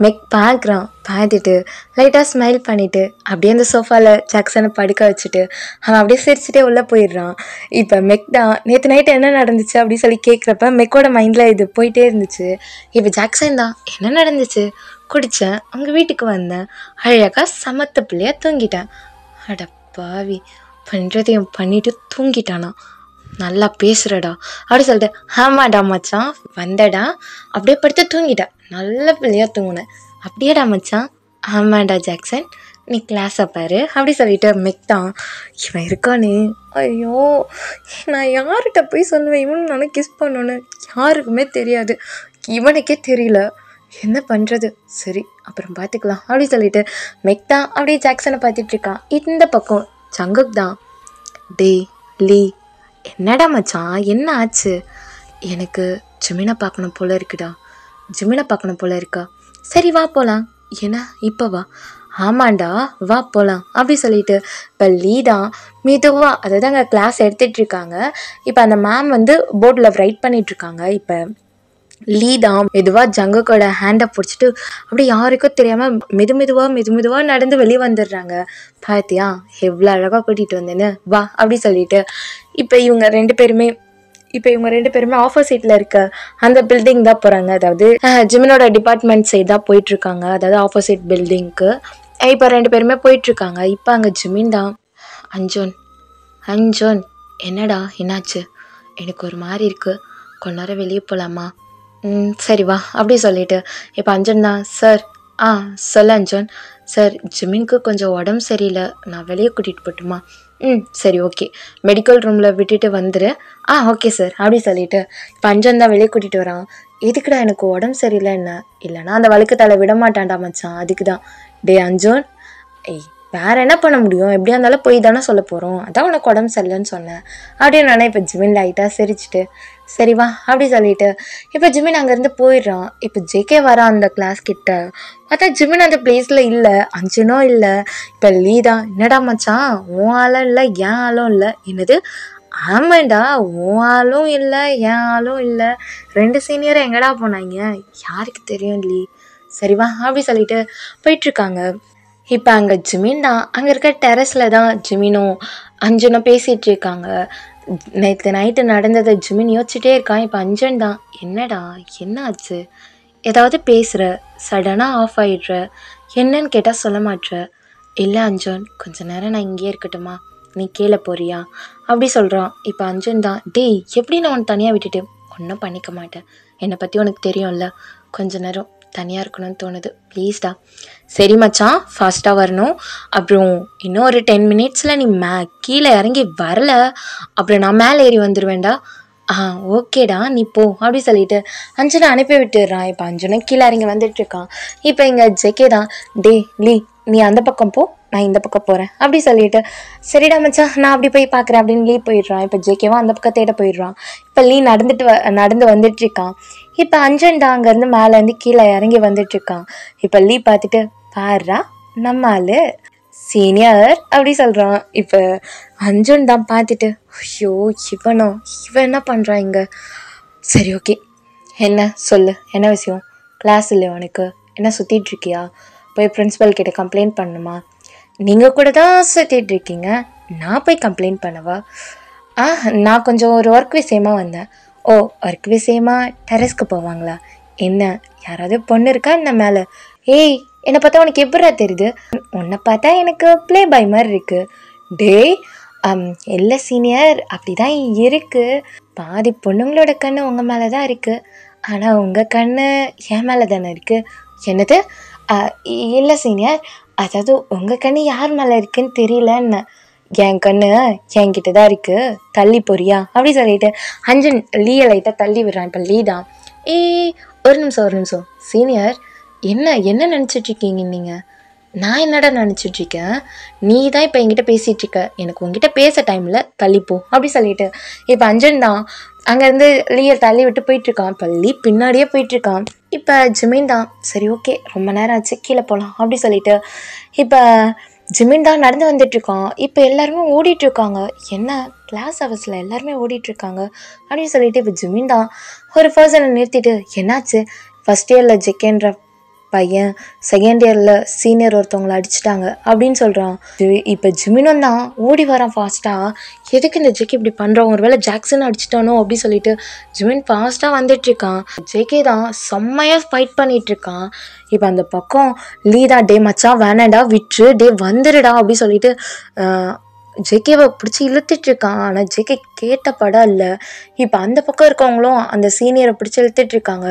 மெக் பார்த்துட்டு லைட்டாக ஸ்மைல் பண்ணிவிட்டு அப்படியே அந்த சோஃபாவில் ஜாக்சனை படுக்க வச்சுட்டு அவன் அப்படியே சிரிச்சுட்டே உள்ளே போயிடுறான். இப்போ மெக் தான் நேற்று நைட்டு என்ன நடந்துச்சு அப்படி சொல்லி கேட்குறப்ப மெக்கோட மைண்டில் இது போயிட்டே இருந்துச்சு. இப்போ ஜாக்சன் தான், என்ன நடந்துச்சு? குடித்தேன், உங்கள் வீட்டுக்கு வந்தேன், அழகாக சமத்த பிள்ளையாக தூங்கிட்டேன். அட பாவி, பண்ணுறதையும் பண்ணிவிட்டு தூங்கிட்டானா, நல்லா பேசுகிறடா அப்படி சொல்லிட்டு, ஆமாடா மச்சான், வந்தடா அப்படியே படுத்து தூங்கிட்டேன், நல்ல பிள்ளையாக தூங்கினேன். அப்படியேடா மச்சான்? ஆமாண்டா ஜாக்சன், நீ கிளாஸை பாரு அப்படி சொல்லிட்டு மெக் தான், இவன் இருக்கானே, ஐயோ நான் யார்கிட்ட போய் சொல்லுவேன் இவனு நானும் கிஸ் பண்ணோன்னு? யாருக்குமே தெரியாது, இவனுக்கே தெரியல, என்ன பண்ணுறது? சரி அப்புறம் பார்த்துக்கலாம் அப்படி சொல்லிட்டு மெக் தான் அப்படியே ஜாக்சனை பார்த்துட்ருக்கான். இந்த பக்கம் சங்குக் தான், டே லீ, என்னடா மச்சான் என்ன ஆச்சு? எனக்கு ஜிமினை பார்க்கணும் போல இருக்குடா, ஜிமினை பார்க்கணும் போல இருக்கா. சரி வா போகலாம். ஏன்னா இப்போ வா. ஆமாண்டா வா போகலாம் அப்படி சொல்லிட்டு இப்போ லீதா மெதுவாக, அதாவது அங்கே கிளாஸ் எடுத்துகிட்ருக்காங்க. இப்போ அந்த மேம் வந்து போர்டில் ரைட் பண்ணிகிட்ருக்காங்க. இப்போ லீதா மெதுவாக ஜங்குக்கோட ஹேண்டை பிடிச்சிட்டு அப்படியே யாருக்கும் தெரியாமல் மெதுமெதுவாக நடந்து வெளியே வந்துடுறாங்க. பார்த்தியா எவ்வளோ அழகாக கூட்டிகிட்டு வந்தேன்னு, வா அப்படி சொல்லிட்டு இப்போ இவங்க ரெண்டு பேருமே ஆப்போசிட்டில் இருக்க அந்த பில்டிங் தான் போகிறாங்க. அதாவது ஜிமினோட டிபார்ட்மெண்ட் சைடு தான் போயிட்டுருக்காங்க, அதாவது ஆப்போசிட் பில்டிங்க்கு. இப்போ ரெண்டு பேருமே போயிட்டுருக்காங்க. இப்போ அங்கே ஜிமின் தான், அஞ்சோன் என்னடா என்னாச்சு, எனக்கு ஒரு மாதிரி இருக்குது, கொஞ்ச நேரம் வெளியே போகலாமா? சரி வா அப்படி சொல்லிட்டு இப்போ அஞ்சன் தான், சார் சொல்ல அஞ்சன். சார் ஜிமினுக்கு கொஞ்சம் உடம்பு சரியில்லை, நான் வெளியே கூட்டிகிட்டு போட்டுமா? சரி ஓகே, மெடிக்கல் ரூமில் விட்டுட்டு வந்துடு. ஓகே சார் அப்படி சொல்லிட்டு இப்போ அஞ்சன் தான் வெளியே கூட்டிகிட்டு வரான். எதுக்குடா எனக்கு உடம்பு சரியில்லை என்ன, இல்லைனா அந்த வழுக்கு தலை விட மாட்டான்டா மச்சான், அதுக்கு தான். டே அஞ்சோன், வேறு என்ன பண்ண முடியும், எப்படியா இருந்தாலும் போய் தானே சொல்ல போகிறோம், அதான் உனக்கு உடம்பு சரியில்லைன்னு சொன்னேன் அப்படின்னு நானே. இப்போ ஜிமின் லைட்டாக சிரிச்சிட்டு சரி வா அப்படி சொல்லிட்டு இப்போ ஜிமின் அங்கேருந்து போயிடுறான். இப்போ ஜேகே வரான் அந்த கிளாஸ் கிட்ட. பார்த்தா ஜிமின் அந்த பிளேஸில் இல்லை, அஞ்சனும் இல்லை. இப்போ லீதா, என்னடா மச்சான் உன் ஆளும் இல்லை என் ஆளும் இல்லை. என்னது? ஆமாண்டா உன் ஆளும் இல்லை என் ஆளும் இல்லை, ரெண்டு சீனியரும் எங்கடா போனாங்க யாருக்கு தெரியும் லீ. சரி வா அப்படி சொல்லிட்டு போயிட்டுருக்காங்க. இப்போ அங்கே ஜிமின் தான், அங்கே இருக்க டெரஸில் தான் ஜிமினும் அஞ்சனும் பேசிகிட்டு இருக்காங்க. நேற்று நைட்டு நடந்ததை ஜிமின் யோசிச்சுட்டே இருக்கான். இப்போ அஞ்சன் தான், என்னடா என்ன ஆச்சு, ஏதாவது பேசுகிற, சடனாக ஆஃப் ஆகிடுற, என்னன்னு கேட்டால் சொல்ல மாட்ற. இல்லை அஞ்சன், கொஞ்ச நேரம் நான் இங்கேயே இருக்கட்டுமா, நீ கீழே போறியா அப்படி சொல்கிறான். இப்போ அஞ்சன் தான், டேய் எப்படி நான் உன்னை தனியாக விட்டுட்டு ஒன்றும் பண்ணிக்க மாட்டேன், என்னை பற்றி உனக்கு தெரியும்ல, கொஞ்ச நேரம் தனியாக இருக்கணும்னு தோணுது, ப்ளீஸ்டா. சரி மச்சான் ஃபாஸ்ட்டாக வரணும், அப்புறம் இன்னும் ஒரு 10 மினிட்ஸில் நீ கீழே இறங்கி வரல அப்புறம் நான் மேலே ஏறி வந்துடுவேண்டா. ஓகேடா நீ போ அப்படி சொல்லிட்டு அஞ்சனை அனுப்பி விட்டுடுறான். இப்போ அஞ்சனும் கீழே இறங்கி வந்துட்டுருக்கான். இப்போ இங்கே ஜெகே தான், டே லீ நீ அந்த பக்கம் போ, நான் இந்த பக்கம் போகிறேன் அப்படி சொல்லிட்டு சரிடா மச்சான் நான் அப்படி போய் பார்க்குறேன் அப்படின்னு லீ போயிடுறான். இப்போ ஜேகேவும் அந்த பக்கம் தேட போயிடுறான். இப்போ லீ நடந்து வந்துட்டுருக்கான். இப்போ அஞ்சன்டா அங்கேருந்து மேலேருந்து கீழே இறங்கி வந்துட்டுருக்கான். இப்போ லீ பார்த்துட்டு, பாருடா நம்ம ஆளு சீனியர் அப்படி சொல்கிறான். இப்போ அஞ்சன் தான் பார்த்துட்டு, ஐயோ இவன் என்ன பண்ணுறான் இங்கே. சரி ஓகே, என்ன சொல்லு, என்ன விஷயம், கிளாஸ் இல்லை உனக்கு, என்ன சுற்றிட்டுருக்கியா, போய் பிரின்ஸிபல் கிட்ட கம்ப்ளைண்ட் பண்ணணுமா? நீங்கள் கூட தான் சுற்றிட்டுருக்கீங்க, நான் போய் கம்ப்ளைண்ட் பண்ணவா? நான் கொஞ்சம் ஒரு ஒர்க் விஷயமாக வந்தேன். ஓ ஒர்க் விஷயமா டெரஸ்க்கு போவாங்களா? என்ன யாராவது பொண்ணு இருக்கா என்ன மேலே? ஏய் என்னை பார்த்தா உனக்கு எப்படா தெரியுது? உன்னை பார்த்தா எனக்கு ப்ளே பாய் மாதிரி இருக்குது. டேய் இல்லை சீனியர் அப்படி தான் இருக்குது, பாதி பொண்ணுங்களோட கண்ணு உங்கள் மேலே தான் இருக்குது, ஆனால் உங்கள் கண்ணு என் மேலே தானே இருக்குது. என்னது? இல்லை சீனியர், அதாவது உங்கள் கண்ணு யார் மேலே இருக்குன்னு தெரியலன்னு. என் கண்ணு என்கிட்ட தான் இருக்குது, தள்ளி போறியா அப்படி சொல்லிட்டு அஞ்சன் லீயை லைட்டாக தள்ளி விடுறான். இப்போ லீ தான், ஒரு நிமிஷம் சீனியர், என்ன நினச்சிட்ருக்கீங்க நீங்கள்? நான் என்னடா நினச்சிட்ருக்கேன், நீ தான் இப்போ என்கிட்ட பேசிகிட்ருக்க, எனக்கு உங்ககிட்ட பேச டைமில் தள்ளிப்போ அப்படி சொல்லிட்டு இப்போ அஞ்சன் தான் அங்கேருந்து லீயை தள்ளி விட்டு போயிட்டுருக்கான். இப்போ லீ பின்னாடியே போயிட்டுருக்கான். இப்போ ஜிமின் தான், சரி ஓகே ரொம்ப நேரம் ஆச்சு கீழே போகலாம் அப்படி சொல்லிட்டு இப்போ ஜிமின் தான் நடந்து வந்துட்டுருக்கான். இப்போ எல்லாருமே ஓடிட்டுருக்காங்க, என்ன கிளாஸ் ஹவர்ஸில் எல்லாருமே ஓடிட்டுருக்காங்க அப்படின்னு சொல்லிட்டு இப்போ ஜிமின் தான் ஒரு பர்சனை நிறுத்திட்டு, என்னாச்சு, ஃபஸ்ட் இயரில் ஜெகேன்ற பையன் செகண்ட் இயரில் சீனியர் ஒருத்தவங்களை அடிச்சிட்டாங்க அப்படின்னு சொல்கிறான். இப்போ ஜிமினும் தான் ஓடி வரான் ஃபாஸ்ட்டாக. எதுக்கு இந்த ஜெகே இப்படி பண்ணுறான், ஒரு வேளை ஜாக்சன் அடிச்சிட்டானோ அப்படி சொல்லிட்டு ஜிமின் ஃபாஸ்ட்டாக வந்துட்டுருக்கான். ஜெகே தான் செம்மையாக ஃபைட் பண்ணிகிட்ருக்கான். இப்போ அந்த பக்கம் லீதா, டே மச்சான் வேணாண்டா விட்டுரு, டே வந்துடுடா அப்படி சொல்லிட்டு ஜேகேவை பிடிச்சி இழுத்துட்ருக்கான். ஆனால் ஜேகே கேட்ட படம் இல்லை. இப்போ அந்த பக்கம் இருக்கவங்களும் அந்த சீனியரை பிடிச்சி இழுத்துட்ருக்காங்க.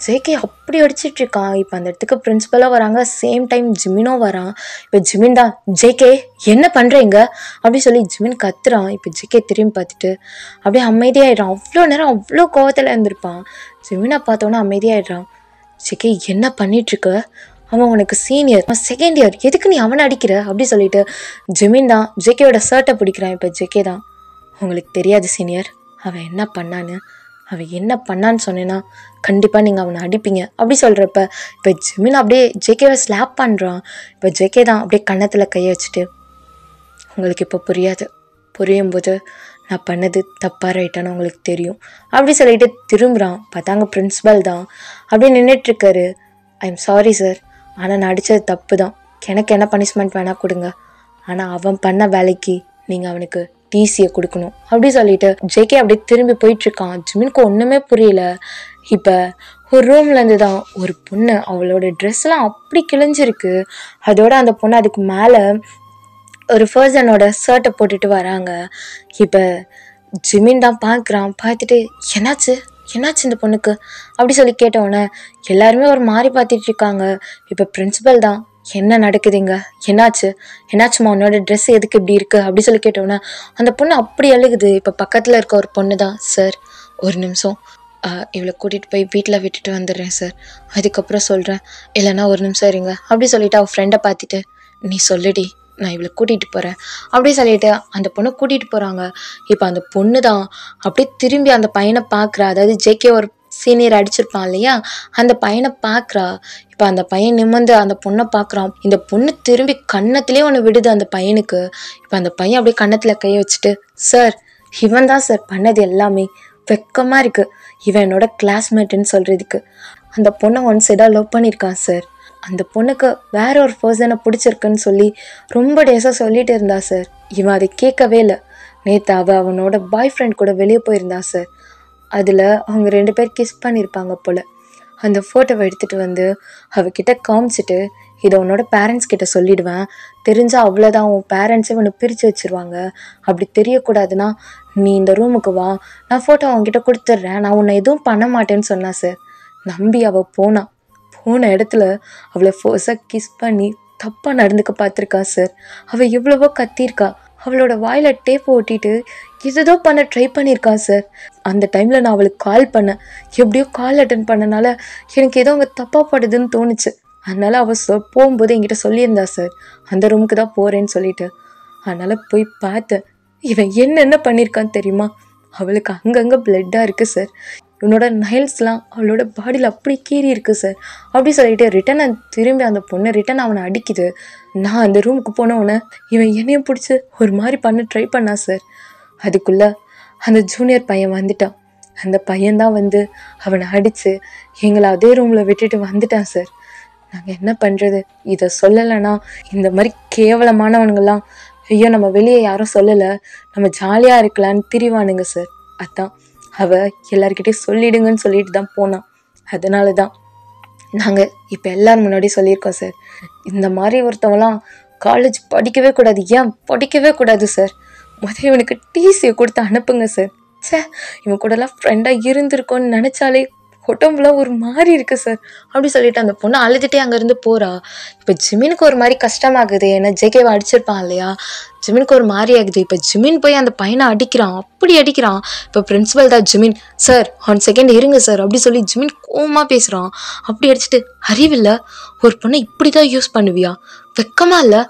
ஜேகே அப்படி அடிச்சிட்ருக்கான். இப்போ அந்த இடத்துக்கு பிரின்ஸிபலாக வராங்க, சேம் டைம் ஜிமினும் வரான். இப்போ ஜிமின் தான், ஜேகே என்ன பண்ணுறீங்க அப்படி சொல்லி ஜிமின் கத்துறான். இப்போ ஜேகே திரும்பி பார்த்துட்டு அப்படியே அமைதியாகிடுறான். அவ்வளோ நேரம் அவ்வளோ கோவத்தில் இருந்திருப்பான். ஜிமினை பார்த்தோன்னே அமைதியாகிடுறான். ஜேகே என்ன பண்ணிகிட்ருக்க, அவன் உனக்கு சீனியர், செகண்ட் இயர், எதுக்கு நீ அவனை அடிக்கிற அப்படி சொல்லிட்டு ஜிமின் தான் ஜேகேயோட ஷர்ட்டை பிடிக்கிறான். இப்போ ஜேகே தான், உங்களுக்கு தெரியாது சீனியர் அவன் என்ன பண்ணான்னு, அவன் என்ன பண்ணான்னு சொன்னேன்னா கண்டிப்பாக நீங்கள் அவனை அடிப்பீங்க அப்படி சொல்கிறப்ப இப்போ ஜிமின் அப்படியே ஜேகேவை ஸ்லாப் பண்ணுறான். இப்போ ஜேகே தான் அப்படியே கன்னத்தில் கையை வச்சுட்டு, உங்களுக்கு இப்போ புரியாது, புரியும் போது நான் பண்ணது தப்பாக ரைட்டானு உங்களுக்கு தெரியும் அப்படி சொல்லிட்டு திரும்புகிறான். பார்த்தாங்க பிரின்ஸிபல் தான் அப்படியே நின்றுட்டுருக்காரு. ஐ எம் சாரி சார், ஆனால் நான் அடித்தது தப்பு தான், எனக்கு என்ன பனிஷ்மெண்ட் வேணால் கொடுங்க, ஆனால் அவன் பண்ண வேலைக்கு நீங்கள் அவனுக்கு டிசியை கொடுக்கணும் அப்படி சொல்லிட்டு ஜேகே அப்படியே திரும்பி போயிட்டுருக்கான். ஜிமினுக்கு ஒன்றுமே புரியல. இப்போ ஒரு ரூம்லேருந்து தான் ஒரு பொண்ணு, அவளோட ட்ரெஸ்லாம் அப்படி கிழிஞ்சிருக்கு. அதோட அந்த பொண்ணு அதுக்கு மேலே ஒரு பர்சனோட ஷர்ட்டை போட்டுட்டு வராங்க. இப்போ ஜிமின் தான் பார்க்குறான். பார்த்துட்டு என்னாச்சு இந்த பொண்ணுக்கு அப்படி சொல்லி கேட்டவுடனே எல்லாருமே ஒரு மாதிரி பார்த்துட்டு இருக்காங்க. இப்போ பிரின்சிபல் தான், என்ன நடக்குதுங்க, என்னாச்சுமா உன்னோட ட்ரெஸ் எதுக்கு இப்படி இருக்குது அப்படி சொல்லி கேட்டோன்னே அந்த பொண்ணு அப்படி அழுகுது. இப்போ பக்கத்தில் இருக்க ஒரு பொண்ணு தான், சார் ஒரு நிமிஷம் இவளை கூட்டிகிட்டு போய் வீட்டில் விட்டுட்டு வந்துடுறேன் சார், அதுக்கப்புறம் சொல்கிறேன், இல்லைன்னா ஒரு நிமிஷம் இருங்க அப்படி சொல்லிவிட்டு அவள் ஃப்ரெண்டை பார்த்துட்டு, நீ சொல்லுடி நான் இவளை கூட்டிகிட்டு போகிறேன் அப்படி சொல்லிட்டு அந்த பொண்ணை கூட்டிகிட்டு போகிறாங்க. இப்போ அந்த பொண்ணு தான் அப்படியே திரும்பி அந்த பையனை பார்க்குறா. அதாவது ஜேகே ஒரு சீனியர் அடிச்சிருப்பான் இல்லையா, அந்த பையனை பார்க்குறா. இப்போ அந்த பையன் நிமிர்ந்து அந்த பொண்ணை பார்க்குறான். இந்த பொண்ணு திரும்பி கன்னத்துலேயே ஒன்று விடுது அந்த பையனுக்கு. இப்போ அந்த பையன் அப்படியே கன்னத்தில் கையை வச்சுட்டு, சார் இவன் தான் சார் பண்ணது எல்லாமே, வெக்கமாக இருக்குது இவன் என்னோட கிளாஸ்மேட்டுன்னு சொல்கிறதுக்கு. அந்த பொண்ணை ஒன் சைடாக லவ் பண்ணியிருக்கான் சார், அந்த பொண்ணுக்கு வேற ஒரு பர்சனை பிடிச்சிருக்குன்னு சொல்லி ரொம்ப டேஸாக சொல்லிட்டு இருந்தா சார். இவன் அதை கேட்கவே இல்லை. நேற்று அவனோட பாய் ஃப்ரெண்ட் கூட வெளியே போயிருந்தா சார். அதில் அவங்க 2 பேர் கிஸ் பண்ணியிருப்பாங்க போல். அந்த ஃபோட்டோவை எடுத்துகிட்டு வந்து அவகிட்ட காமிச்சிட்டு, இதை உன்னோட பேரண்ட்ஸ் கிட்ட சொல்லிடுவேன், தெரிஞ்சால் அவ்வளோதான், உன் பேரண்ட்ஸே உன்னை பிரித்து வச்சுருவாங்க, அப்படி தெரியக்கூடாதுன்னா நீ இந்த ரூமுக்கு வா, நான் ஃபோட்டோ அவங்ககிட்ட கொடுத்துட்றேன், நான் உன்னை எதுவும் பண்ண மாட்டேன்னு சொன்னா சார். நம்பி அவள் போன இடத்துல அவளை ஃபோர்ஸாக கிஸ் பண்ணி தப்பாக நடந்துக்க பார்த்துருக்கா சார். அவள் எவ்வளவோ கத்திருக்கா, அவளோட வாயில் டேப் ஓட்டிட்டு ஏதோ பண்ண ட்ரை பண்ணியிருக்கா சார். அந்த டைமில் நான் அவளுக்கு கால் பண்ணேன், எப்படியோ கால் அட்டன் பண்ணனால எனக்கு ஏதோ அவங்க தப்பாக படுதுன்னு தோணுச்சு, அதனால் அவள் போகும்போது என்கிட்ட சொல்லியிருந்தா சார், அந்த ரூமுக்கு தான் போகிறேன்னு சொல்லிட்டு. அதனால் போய் பார்த்தேன். இவன் என்னென்ன பண்ணியிருக்கான்னு தெரியுமா, அவளுக்கு அங்கங்கே பிளட்டாக இருக்குது சார், இவனோட நைல்ஸ்லாம் அவளோட பாடியில் அப்படி கீறி இருக்குது சார் அப்படி சொல்லிட்டு திரும்பி அந்த பொண்ணு அவனை அடிக்குது. நான் அந்த ரூமுக்கு போனவுடனே இவன் என்னையும் பிடிச்சி ஒரு மாதிரி பண்ண ட்ரை பண்ணா சார். அதுக்குள்ளே அந்த ஜூனியர் பையன் வந்துட்டான். அந்த பையன்தான் வந்து அவனை அடித்து எங்களை அதே ரூமில் விட்டுட்டு வந்துட்டான் சார். நாங்கள் என்ன பண்ணுறது, இதை சொல்லலைன்னா இந்த மாதிரி கேவலமானவனுங்கெல்லாம், ஐயோ நம்ம வெளியே யாரும் சொல்லலை, நம்ம ஜாலியாக இருக்கலான்னு திரிவானுங்க சார். அதான் அவள் எல்லாருக்கிட்டையும் சொல்லிடுங்கன்னு சொல்லிட்டு தான் போனான். அதனால தான் நாங்கள் இப்போ எல்லோரும் முன்னாடி சொல்லியிருக்கோம் சார், இந்த மாதிரி ஒருத்தவங்களாம் காலேஜ் படிக்கவே கூடாது. ஏன் படிக்கவே கூடாது சார், முதல்ல இவனுக்கு டிசியை கொடுத்து அனுப்புங்க சார். இவன் கூடலாம் ஃப்ரெண்டாக இருந்திருக்கோன்னு நினச்சாலே உடம்புலாம் ஒரு மாதிரி இருக்குது சார் அப்படி சொல்லிட்டு அந்த பொண்ணு அழுதுகிட்டே அங்கேருந்து போகிறா. இப்போ ஜிமினுக்கு ஒரு மாதிரி கஷ்டமாகுது, ஏன்னா ஜேகேவை அடிச்சிருப்பான் இல்லையா, ஜிமினுக்கு ஒரு மாதிரி ஆகுது. இப்போ ஜிமின் போய் அந்த பையனை அடிக்கிறான், அப்படி அடிக்கிறான். இப்போ பிரின்சிபல் தான், ஜிமின் சார் 1 செகண்ட் இருங்க சார் அப்படி சொல்லி ஜிமின் கோவமாக பேசுகிறான். அப்படி அடிச்சுட்டு, அறிவில்லை ஒரு பொண்ணை இப்படி தான் யூஸ் பண்ணுவியா, வெக்கமா இல்லை,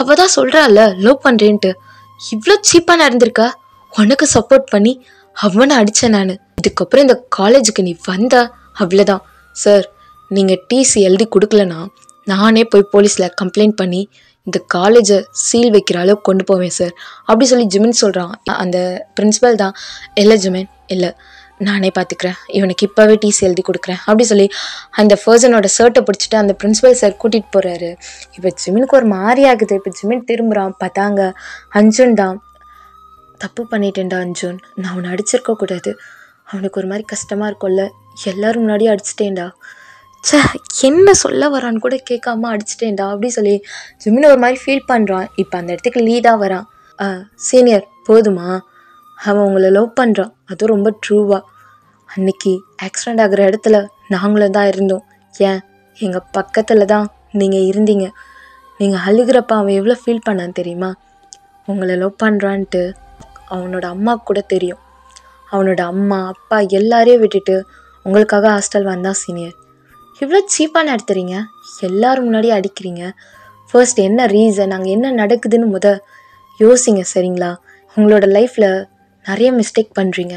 அவள் தான் சொல்கிறாள்ல லவ் பண்ணுறேன்ட்டு, இவ்வளோ சீப்பாக நடந்திருக்க, உனக்கு சப்போர்ட் பண்ணி அவனை அடித்தேன் நான், இதுக்கப்புறம் இந்த காலேஜுக்கு நீ வந்த அவ்வளோதான் சார், நீங்கள் டிசி எழுதி கொடுக்கலனா நானே போய் போலீஸில் கம்ப்ளைண்ட் பண்ணி இந்த காலேஜை சீல் வைக்கிற அளவுக்கு கொண்டு போவேன் சார் அப்படி சொல்லி ஜிமின் சொல்கிறான். அந்த பிரின்சிபல் தான், இல்லை ஜிமின் இல்லை நானே பார்த்துக்கிறேன், இவனுக்கு இப்போவே டிசி எழுதி கொடுக்குறேன் அப்படி சொல்லி அந்த பர்சனோட ஷர்ட்டை பிடிச்சிட்டு அந்த பிரின்சிபல் சார் கூட்டிகிட்டு போகிறாரு. இப்போ ஜிமினுக்கு ஒரு மாதிரி ஆகுது. இப்போ ஜிமின் திரும்புகிறான், பார்த்தாங்க அர்ஜுன் தான். தப்பு பண்ணிட்டேன்டா அர்ஜுன், நான் அவனை அடிச்சிருக்க கூடாது, அவனுக்கு ஒரு மாதிரி கஷ்டமாக இருக்கும்ல, எல்லோரும் முன்னாடியே அடிச்சிட்டேன்டா, என்ன சொல்ல வரான்னு கூட கேட்காம அடிச்சிட்டேன்டா அப்படி சொல்லி ஜிமின் ஒரு மாதிரி ஃபீல் பண்ணுறான். இப்போ அந்த இடத்துக்கு லீடாக வரான். சீனியர் போதுமா, அவன் உங்களை லவ் பண்ணுறான், அதுவும் ரொம்ப ட்ரூவாக, அன்னைக்கு ஆக்சிடெண்ட் ஆகிற இடத்துல நாங்களும் தான் இருந்தோம், ஏன் எங்கள் பக்கத்தில் தான் நீங்கள் இருந்தீங்க, நீங்கள் அழுகிறப்ப அவன் எவ்வளோ ஃபீல் பண்ணான்னு தெரியுமா, உங்களை லவ் பண்ணுறான்ட்டு அவனோட அம்மா கூட தெரியும், அவனோட அம்மா அப்பா எல்லாரையும் விட்டுட்டு உங்களுக்காக ஹாஸ்டல் வந்தான் சீனியர், இவ்வளோ சீப்பாக நடத்துறீங்க, எல்லோரும் முன்னாடி அடிக்கிறீங்க, ஃபர்ஸ்ட் என்ன ரீசன், அங்கே என்ன நடக்குதுன்னு யோசிங்க சரிங்களா, உங்களோட லைஃப்பில் நிறைய மிஸ்டேக் பண்ணுறீங்க,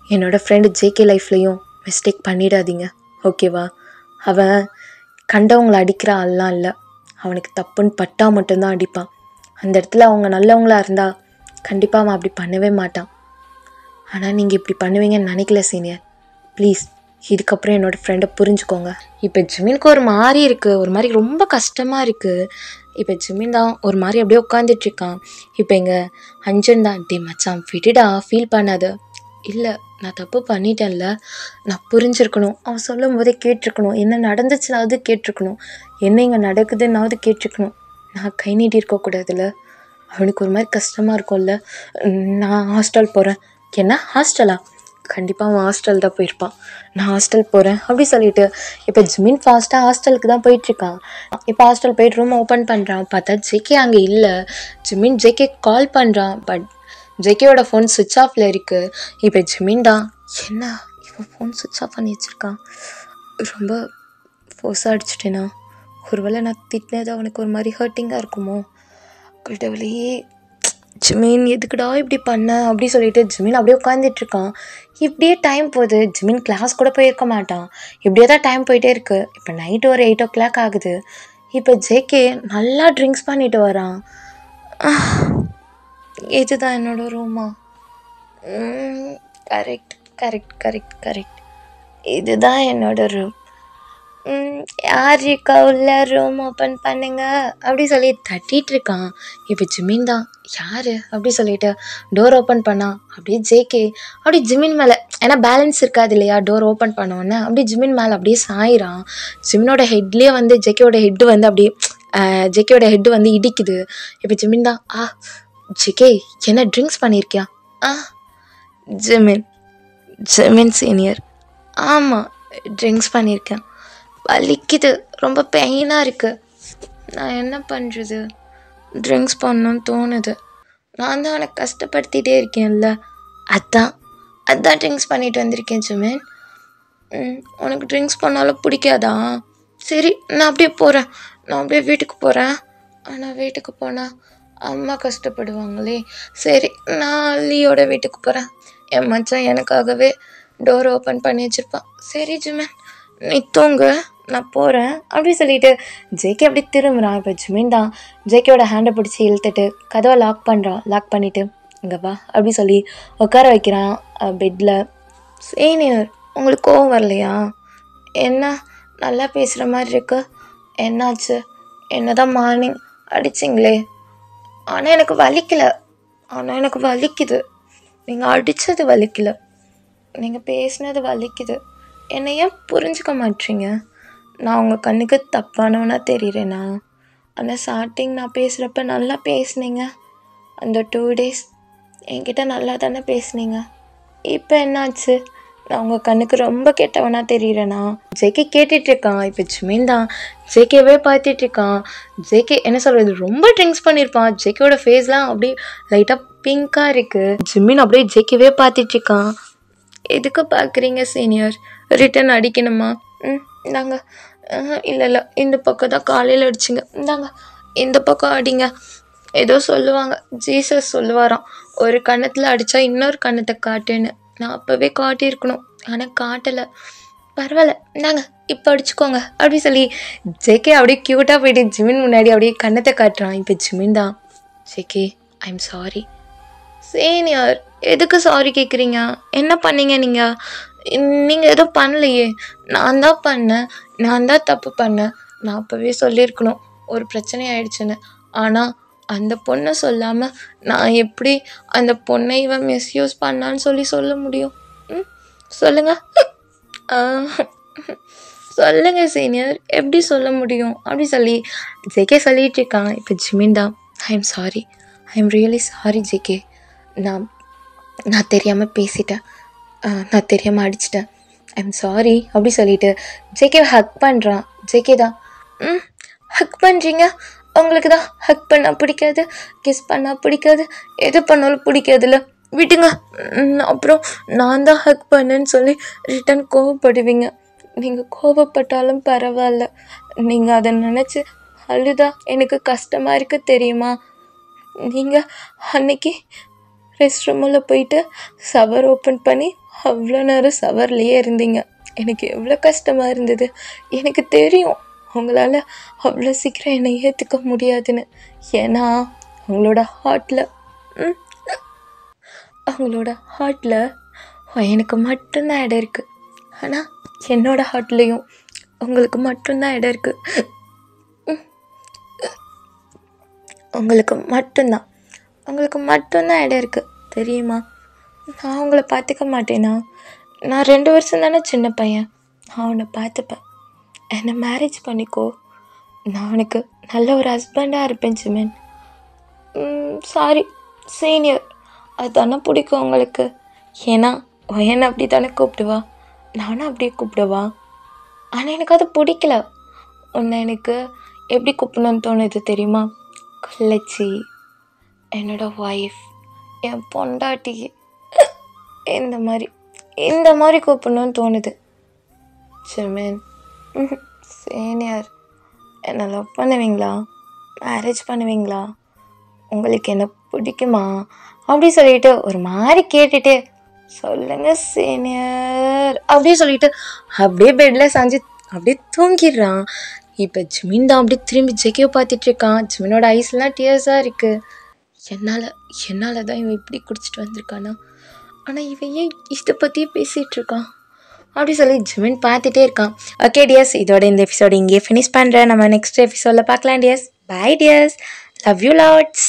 என்னோடய ஃப்ரெண்டு ஜேகே லைஃப்லையும் மிஸ்டேக் பண்ணிடாதீங்க, ஓகேவா? அவன் கண்டவங்களை அடிக்கிற ஆள்லாம் இல்லை. அவனுக்கு தப்புன்னு பட்டா மட்டும்தான் அடிப்பான். அந்த இடத்துல அவங்க நல்லவங்களா இருந்தால் கண்டிப்பாக அவன் அப்படி பண்ணவே மாட்டான். ஆனால் நீங்கள் இப்படி பண்ணுவீங்கன்னு நினைக்கல சீனியர். ப்ளீஸ் இதுக்கப்புறம் என்னோடய ஃப்ரெண்டை புரிஞ்சுக்கோங்க. இப்போ ஜிமினுக்கு ஒரு மாதிரி இருக்குது, ஒரு மாதிரி ரொம்ப கஷ்டமாக இருக்குது. இப்போ ஜிமின் தான் ஒரு மாதிரி அப்படியே உட்காந்துட்ருக்கான். இப்போ எங்கள் அஞ்சன் தான், டே மச்சான் விடுடா, ஃபீல் பண்ணாத. இல்லை நான் தப்பு பண்ணிட்டேன்ல, நான் புரிஞ்சிருக்கணும், அவன் சொல்லும் போதே கேட்டிருக்கணும், என்ன நடந்துச்சுனாவது கேட்டிருக்கணும், என்ன இங்கே நடக்குதுன்னாவது கேட்டிருக்கணும். நான் கை நீட்டி இருக்கக்கூடாதுல்ல. அவனுக்கு ஒரு மாதிரி கஷ்டமாக இருக்கும்ல. நான் ஹாஸ்டல் போகிறேன். என்ன ஹாஸ்டலா? கண்டிப்பாக அவன் ஹாஸ்டல் தான் போயிருப்பான். நான் ஹாஸ்டல் போகிறேன் அப்படி சொல்லிட்டு இப்போ ஜிமின் ஃபாஸ்ட்டாக ஹாஸ்டலுக்கு தான் போயிட்டுருக்கான். இப்போ ஹாஸ்டல் போயிட்டு ரூம் ஓப்பன் பண்ணுறான். பார்த்தா ஜேகே அங்கே இல்லை. ஜிமின் ஜேகே கால் பண்ணுறான். பட் ஜேகேயோட ஃபோன் சுவிட்ச் ஆஃபில் இருக்குது. இப்போ ஜிமின் தான், என்ன இவன் ஃபோன் சுவிட்ச் ஆஃப் பண்ணி வச்சுருக்கான், ரொம்ப ஃபோர்ஸாக அடிச்சிட்டேனா? ஒருவேளை நான் திட்டினது அவனுக்கு ஒரு மாதிரி ஹர்ட்டிங்காக இருக்குமோ? கடவுளையே, ஜிமின் எதுக்குடா இப்படி பண்ண அப்படி சொல்லிட்டு ஜிமின் அப்படியே உட்காந்துட்ருக்கான். இப்படியே டைம் போகுது. ஜிமின் கிளாஸ் கூட போயிருக்க மாட்டான். இப்படியே தான் டைம் போயிட்டே இருக்குது. இப்போ நைட்டு ஒரு 8 o'clock ஆகுது. இப்போ ஜேகே நல்லா ட்ரிங்க்ஸ் பண்ணிட்டு வரான். இதுதான் என்னோட ரூமா? கரெக்ட் கரெக்ட் கரெக்ட் கரெக்ட் இதுதான் என்னோட ரூம். யார் இருக்கா உள்ள, ரூம் ஓப்பன் பண்ணுங்க அப்படி சொல்லி தட்டிகிட்டு இருக்கான். இப்போ ஜிமின் தான், யார் அப்படி சொல்லிட்டு டோர் ஓப்பன் பண்ணான். அப்படியே ஜேகே அப்படி ஜிமின் மேலே, ஏன்னா பேலன்ஸ் இருக்காது இல்லையா டோர் ஓப்பன் பண்ணோன்னே, அப்படி ஜிமின் மேலே அப்படியே சாயிறான். ஜிமினோட ஹெட்லேயே வந்து ஜேகேயோட ஹெட்டு வந்து அப்படியே ஜேகேயோட ஹெட்டு வந்து இடிக்குது. இப்போ ஜிமின் தான், ஜேகே என்ன ட்ரிங்க்ஸ் பண்ணியிருக்கியா? ஜிமின் ஜிமின் சீனியர், ஆமாம் ட்ரிங்க்ஸ் பண்ணியிருக்கேன், வலிக்குது, ரொம்ப பெயினாக இருக்குது, நான் என்ன பண்ணுறது, ட்ரிங்க்ஸ் பண்ணணும்னு தோணுது, நான் தான் அவனை கஷ்டப்படுத்திகிட்டே இருக்கேன்ல, அதான் ட்ரிங்க்ஸ் பண்ணிட்டு வந்திருக்கேன் ஜிமின். உனக்கு ட்ரிங்க்ஸ் பண்ணாலும் பிடிக்காதா? சரி நான் அப்படியே போகிறேன், நான் அப்படியே வீட்டுக்கு போகிறேன். ஆனால் வீட்டுக்கு போனால் அம்மா கஷ்டப்படுவாங்களே. சரி நான் அல்லியோட வீட்டுக்கு போகிறேன். என் மச்சான் எனக்காகவே டோர் ஓப்பன் பண்ணி வச்சுருப்பான். சரி ஜிமின் நீ தூங்கு, நான் போகிறேன் அப்படி சொல்லிட்டு ஜேகே அப்படி திரும்புகிறான். இப்போ ஜிமின் தான் ஜேகேயோட ஹேண்டை பிடிச்சி இழுத்துட்டு கதவை லாக் பண்ணுறான். லாக் பண்ணிவிட்டு இங்கே வா அப்படி சொல்லி உட்கார வைக்கிறான் பெட்டில். சீனியர் உங்களுக்கு கோவம் வரலையா? என்ன நல்லா பேசுகிற மாதிரி இருக்கு, என்னாச்சு? என்ன தான் மார்னிங் அடிச்சிங்களே, ஆனால் எனக்கு வலிக்கலை. ஆனால் எனக்கு வலிக்குது. நீங்கள் அடித்தது வலிக்கலை, நீங்கள் பேசினது வலிக்குது. என்னை ஏன் புரிஞ்சுக்க மாட்டீங்க? நான் உங்கள் கண்ணுக்கு தப்பானவனா தெரியுறேனா? ஆனால் ஸ்டார்டிங் நான் பேசுகிறப்ப நல்லா பேசுனீங்க. அந்த 2 days என்கிட்ட நல்லா தானே பேசுனீங்க. இப்போ என்னாச்சு? நான் உங்கள் கண்ணுக்கு ரொம்ப கெட்டவனா தெரியுறேனா? ஜேகே கேட்டுட்ருக்கான். இப்போ ஜிமின் தான் ஜேகேவே பார்த்துட்ருக்கான். ஜேகே என்ன சொல்கிறது, ரொம்ப ட்ரிங்க்ஸ் பண்ணியிருப்பான். ஜேகேவோட ஃபேஸ்லாம் அப்படியே லைட்டாக பிங்காக இருக்குது. ஜிமின் அப்படியே ஜேகேவே பார்த்துட்ருக்கான். எதுக்கு பார்க்குறீங்க சீனியர்? ரிட்டன் அடிக்கணுமா? இந்தாங்க. இல்லை இந்த பக்கம் தான் காலையில் அடிச்சிங்க, இந்தாங்க இந்த பக்கம் அடிங்க. ஏதோ சொல்லுவாங்க, ஜீசஸ் சொல்லுவாராம், ஒரு கன்னத்தில் அடித்தா இன்னொரு கன்னத்தை காட்டுன்னு. நான் அப்போவே காட்டியிருக்கணும், ஆனால் காட்டலை. பரவாயில்ல இந்தாங்க இப்போ அடிச்சுக்கோங்க அப்படி சொல்லி ஜேகே அப்படியே க்யூட்டாக போயிட்டு ஜிமின் முன்னாடி அப்படியே கன்னத்தை காட்டுறான். இப்போ ஜிமின் தான், JK I am sorry. Senior எதுக்கு சாரி கேட்குறீங்க? என்ன பண்ணீங்க நீங்கள்? நீங்கள் எதுவும் பண்ணலையே. நான் தான் பண்ணேன், நான் தான் தப்பு பண்ணேன். நான் அப்போவே சொல்லியிருக்கணும் ஒரு பிரச்சனை ஆயிடுச்சுன்னு. ஆனால் அந்த பொண்ணை சொல்லாமல் நான் எப்படி அந்த பொண்ணை இவன் மிஸ்யூஸ் பண்ணான்னு சொல்ல முடியும்? சொல்லுங்கள் சொல்லுங்கள் சீனியர், எப்படி சொல்ல முடியும் அப்படி சொல்லி ஜேகே சொல்லிகிட்டு இருக்கான். இப்போ ஜிமின் தான், I am sorry, I am really sorry JK. நான் தெரியாமல் பேசிட்டேன், நான் தெரியாமல் அடிச்சிட்டேன், ஐ எம் சாரி அப்படி சொல்லிட்டு ஜேகே ஹக் பண்ணுறான். ஜேகே தான், ஹக் பண்ணுறீங்க? உங்களுக்கு தான் ஹக் பண்ணால் பிடிக்காது, கிஸ் பண்ணால் பிடிக்காது, எது பண்ணாலும் பிடிக்காதுல்ல, விட்டுங்க. அப்புறம் நான் தான் ஹக் பண்ணேன்னு சொல்லி ரிட்டன் கோவப்படுவீங்க. நீங்கள் கோவப்பட்டாலும் பரவாயில்ல, நீங்கள் அதை நினச்சி அழுதா எனக்கு கஷ்டமாக இருக்குது தெரியுமா? நீங்கள் அன்னைக்கு ரெஸ்ட் ரூமில் போயிட்டு ஷவர் ஓப்பன் பண்ணி அவ்வளோ நேரம் ஷவர்லேயே இருந்தீங்க. எனக்கு எவ்வளோ கஷ்டமாக இருந்தது. எனக்கு தெரியும் உங்களால் அவ்வளோ சீக்கிரம் என்னை ஏற்றுக்க முடியாதுன்னு. ஏன்னா அவங்களோட ஹார்ட்டில் எனக்கு மட்டும்தான் இடம் இருக்குது. ஆனால் என்னோடய ஹார்ட்லேயும் உங்களுக்கு மட்டும்தான் இடம் இருக்குது. உங்களுக்கு மட்டும்தான் இடம் இருக்குது தெரியுமா? நான் உங்களை பார்த்துக்க மாட்டேனா? நான் 2 வருஷம் தானே சின்ன பையன். நான் உன்னை பார்த்துப்பேன். என்னை மேரேஜ் பண்ணிக்கோ. நான் உனக்கு நல்ல ஒரு ஹஸ்பண்டாக இருப்பேன் ஜிமின். சாரி சீனியர், அது தானே பிடிக்கும் உங்களுக்கு. ஏன்னா என்னை அப்படி தானே கூப்பிடுவா, நானும் அப்படியே கூப்பிடுவா. ஆனால் எனக்கு அது பிடிக்கல. உன்னை எனக்கு எப்படி கூப்பிடணும்னு தோணுது தெரியுமா? கள்ளச்சி, என்னோட ஒய்ஃப், என் பொண்டாட்டி, இந்த மாதிரி கூப்பிடணும்னு தோணுது. ஜிமின், சீனியர், என்னை லவ் பண்ணுவீங்களா? மேரேஜ் பண்ணுவீங்களா? உங்களுக்கு என்ன பிடிக்குமா? அப்படி சொல்லிட்டு ஒரு மாதிரி கேட்டுட்டு சொல்லுங்க சீனியர் அப்படியே சொல்லிட்டு அப்படியே பெட்டில் சாஞ்சு அப்படியே தூங்கிடுறான். இப்போ ஜிமின் தான் அப்படியே திரும்பி ஜெக்கியோ பார்த்துட்ருக்கான். ஜிமினோட ஐஸ்லாம் டியர்ஸாக இருக்குது. என்னால் தான் இவன் இப்படி குடிச்சிட்டு வந்திருக்கானா? ஆனால் இவன் ஏன் இதை பற்றியே பேசிகிட்ருக்கான் அப்படி சொல்லி ஜிமின் பார்த்துட்டே இருக்கான். ஓகே டியர்ஸ், இதோட இந்த எபிசோடு இங்கேயே ஃபினிஷ் பண்ணுறேன். நம்ம நெக்ஸ்ட் எபிசோடில் பார்க்கலாம் dears. Bye dears, love you lots.